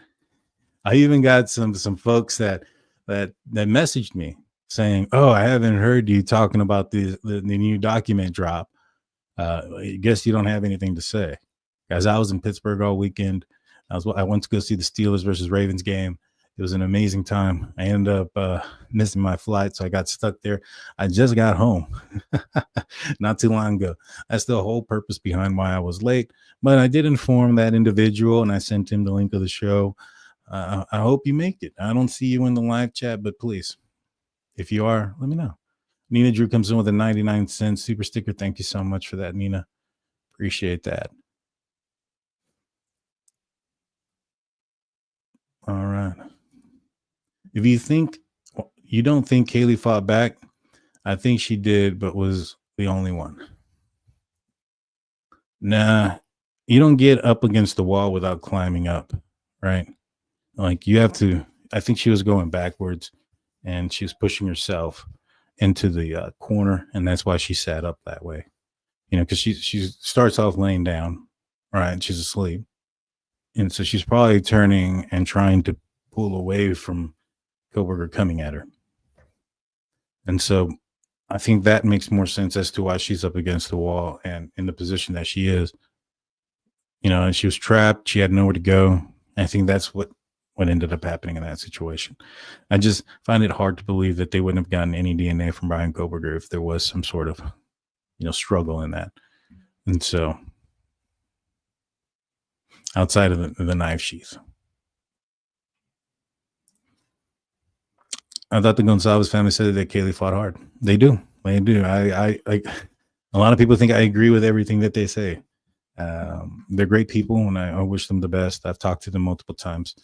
some folks that messaged me saying, "Oh, I haven't heard you talking about the new document drop. I guess you don't have anything to say." Guys, I was in Pittsburgh all weekend. I went to go see the Steelers versus Ravens game. It was an amazing time. I ended up missing my flight, so I got stuck there. I just got home not too long ago. That's the whole purpose behind why I was late. But I did inform that individual, and I sent him the link of the show. I hope you make it. I don't see you in the live chat, but please, if you are, let me know. Nina Drew comes in with a 99-cent super sticker. Thank you so much for that, Nina. Appreciate that. All right. If you don't think Kaylee fought back, I think she did, but was the only one. Nah, you don't get up against the wall without climbing up, right? Like you have to. I think she was going backwards, and she was pushing herself into the corner, and that's why she sat up that way. Because she starts off laying down, right? She's asleep, and so she's probably turning and trying to pull away from Kohberger coming at her. And so I think that makes more sense as to why she's up against the wall and in the position that she is. And she was trapped. She had nowhere to go. I think that's what ended up happening in that situation. I just find it hard to believe that they wouldn't have gotten any DNA from Bryan Kohberger if there was some sort of, struggle in that. And so outside of the knife sheath. I thought the Goncalves family said that Kaylee fought hard. They do. They do. I a lot of people think I agree with everything that they say. They're great people, and I wish them the best. I've talked to them multiple times.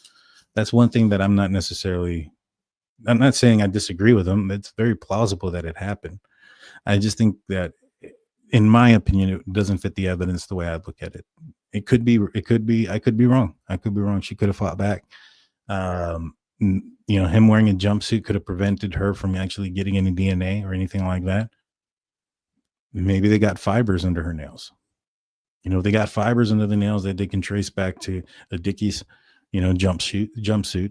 That's one thing that I'm not saying I disagree with them. It's very plausible that it happened. I just think that, in my opinion, it doesn't fit the evidence the way I look at it. I could be wrong. She could have fought back. Him wearing a jumpsuit could have prevented her from actually getting any DNA or anything like that. Maybe they got fibers under her nails. They got fibers under the nails that they can trace back to a Dickies, jumpsuit.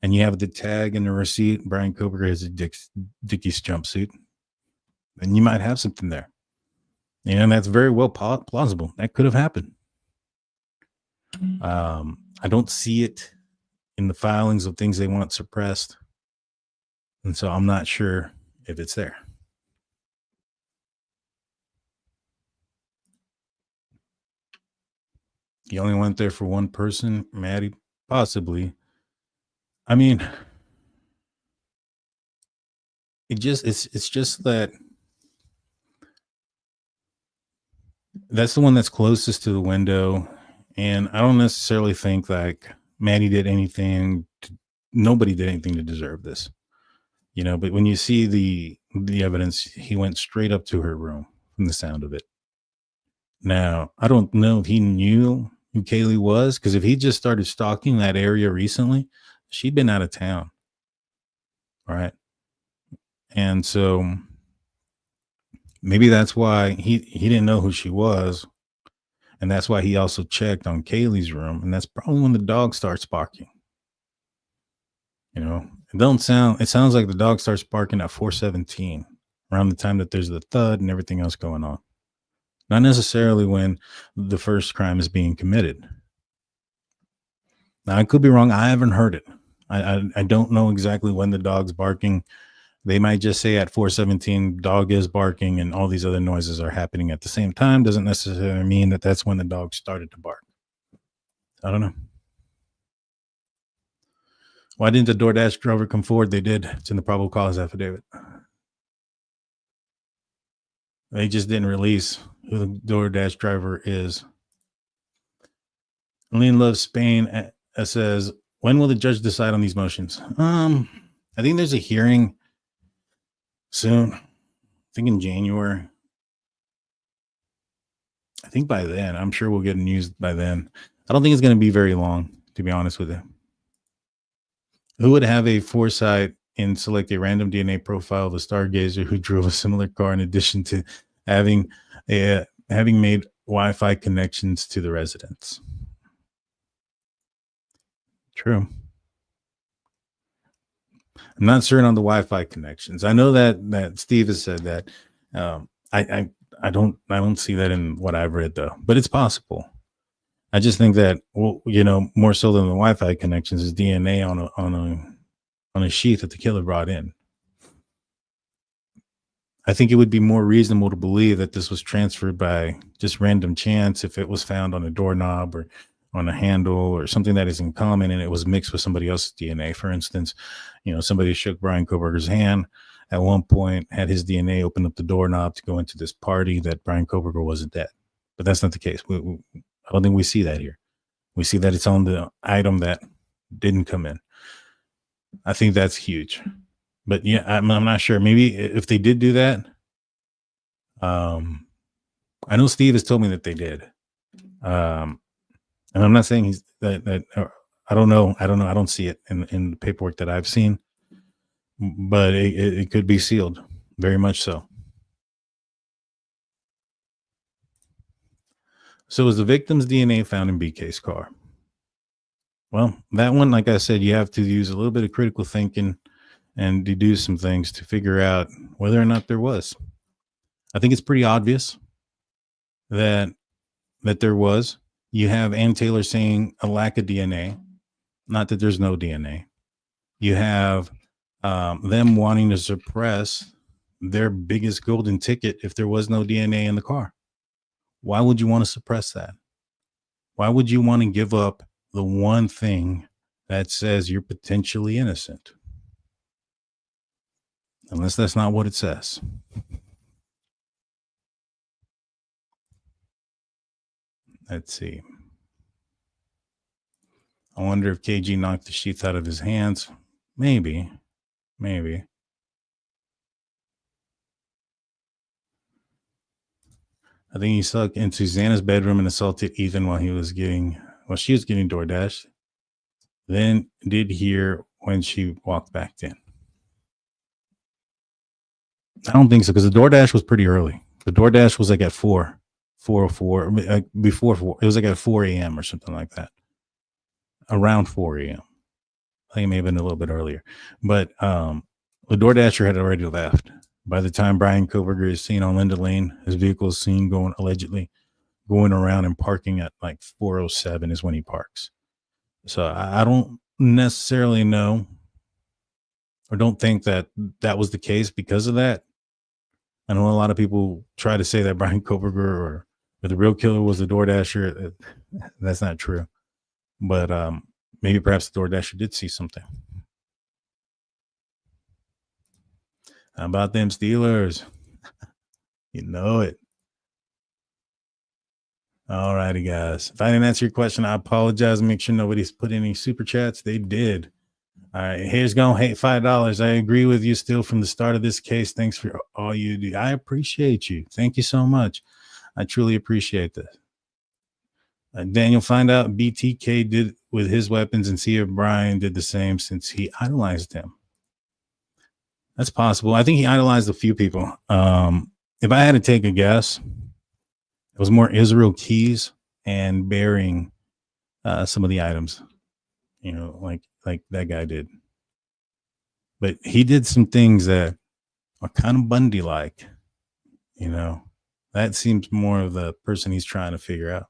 And you have the tag and the receipt. Bryan Kohberger has a Dickies jumpsuit. And you might have something there. And that's very well plausible. That could have happened. I don't see it in the filings of things they want suppressed. And so I'm not sure if it's there. You only went there for one person, Maddie? Possibly. I mean, it's just that that's the one that's closest to the window. And I don't necessarily think like Maddie did anything. Nobody did anything to deserve this, but when you see the evidence, he went straight up to her room from the sound of it. Now, I don't know if he knew who Kaylee was, because if he just started stalking that area recently, she'd been out of town. Right. And so maybe that's why he didn't know who she was. And that's why he also checked on Kaylee's room. And that's probably when the dog starts barking. It sounds like the dog starts barking at 4:17, around the time that there's the thud and everything else going on. Not necessarily when the first crime is being committed. Now, I could be wrong. I haven't heard it. I don't know exactly when the dog's barking. They might just say at 4:17, dog is barking, and all these other noises are happening at the same time. Doesn't necessarily mean that that's when the dog started to bark. I don't know. Why didn't the DoorDash driver come forward? They did. It's in the probable cause affidavit. They just didn't release who the DoorDash driver is. Lean Loves Spain says, when will the judge decide on these motions? I think there's a hearing soon. I think in January. I think by then, I'm sure we'll get news by then. I don't think it's going to be very long, to be honest with you. Who would have a foresight and select a random DNA profile of a stargazer who drove a similar car, in addition to having made Wi-Fi connections to the residents? True. I'm not certain on the Wi-Fi connections. I know that Steve has said that. I don't see that in what I've read, though, but it's possible. I just think that, more so than the Wi-Fi connections, is DNA on a sheath that the killer brought in. I think it would be more reasonable to believe that this was transferred by just random chance if it was found on a doorknob or on a handle or something that is in common, and it was mixed with somebody else's DNA. For instance, somebody shook Bryan Kohberger's hand at one point, had his DNA open up the doorknob to go into this party, that Bryan Kohberger wasn't dead. But that's not the case. I don't think we see that here. We see that it's on the item that didn't come in. I think that's huge. But yeah, I'm not sure. Maybe if they did do that, I know Steve has told me that they did. And I'm not saying he's that I don't know. I don't see it in the paperwork that I've seen, but it could be sealed. Very much so. So was the victim's DNA found in BK's car? Well, that one, like I said, you have to use a little bit of critical thinking and deduce some things to figure out whether or not there was. I think it's pretty obvious that there was. You have Ann Taylor saying a lack of DNA, not that there's no DNA. You have them wanting to suppress their biggest golden ticket if there was no DNA in the car. Why would you want to suppress that? Why would you want to give up the one thing that says you're potentially innocent? Unless that's not what it says. Let's see. I wonder if KG knocked the sheath out of his hands. Maybe. I think he snuck into Xana's bedroom and assaulted Ethan while she was getting DoorDash. Then did hear when she walked back in. I don't think so, because the DoorDash was pretty early. The DoorDash was like at 4:04, before 4. It was like at 4 a.m. or something like that. Around 4 a.m. I think it may have been a little bit earlier. But the DoorDasher had already left. By the time Bryan Kohberger is seen on Linda Lane, his vehicle is seen allegedly going around and parking at like 4:07 is when he parks. So I don't necessarily know or don't think that was the case because of that. I know a lot of people try to say that Bryan Kohberger or the real killer was the DoorDasher. That's not true. But maybe perhaps the DoorDasher did see something. How about them Steelers? You know it. All righty, guys. If I didn't answer your question, I apologize. Make sure nobody's put any super chats. They did. All right. Here's going hate $5. I agree with you still from the start of this case. Thanks for all you do. I appreciate you. Thank you so much. I truly appreciate this. Daniel, find out BTK did with his weapons and see if Bryan did the same since he idolized him. That's possible. I think he idolized a few people. If I had to take a guess, it was more Israel Keys and bearing some of the items, like that guy did. But he did some things that are kind of Bundy-like, That seems more of the person he's trying to figure out.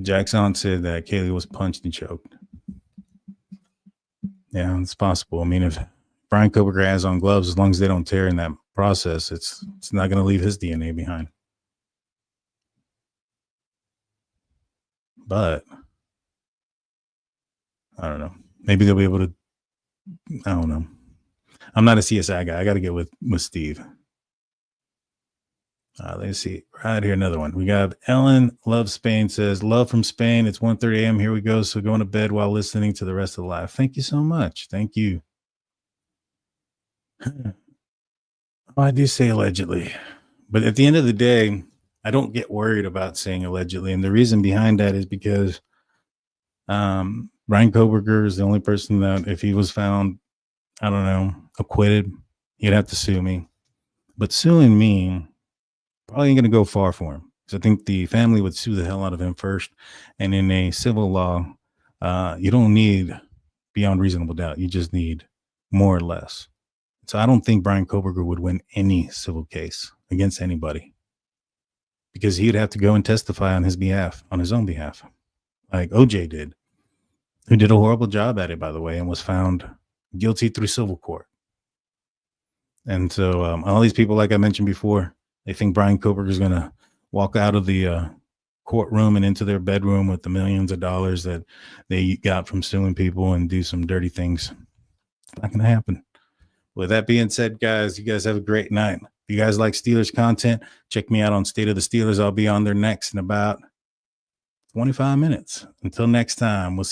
Jackson said that Kaylee was punched and choked. Yeah, it's possible. I mean, if Bryan Kohberger has on gloves, as long as they don't tear in that process, it's not going to leave his DNA behind. But I don't know. Maybe they'll be able to. I don't know. I'm not a CSI guy. I got to get with Steve. Let's see. Right here, another one. We got Ellen Love Spain says, love from Spain. It's 1:30 a.m. Here we go. So going to bed while listening to the rest of the live. Thank you so much. Thank you. I do say allegedly. But at the end of the day, I don't get worried about saying allegedly. And the reason behind that is because Bryan Kohberger is the only person that if he was found, I don't know, acquitted, he'd have to sue me. But suing me probably ain't going to go far for him. So I think the family would sue the hell out of him first. And in a civil law, you don't need beyond reasonable doubt. You just need more or less. So I don't think Bryan Kohberger would win any civil case against anybody because he'd have to go and testify on his behalf, on his own behalf, like OJ did, who did a horrible job at it, by the way, and was found guilty through civil court. And so all these people, like I mentioned before, they think Bryan Kohberger is going to walk out of the courtroom and into their bedroom with the millions of dollars that they got from suing people and do some dirty things. It's not going to happen. With that being said, guys, you guys have a great night. If you guys like Steelers content, check me out on State of the Steelers. I'll be on there next in about 25 minutes. Until next time, we'll see.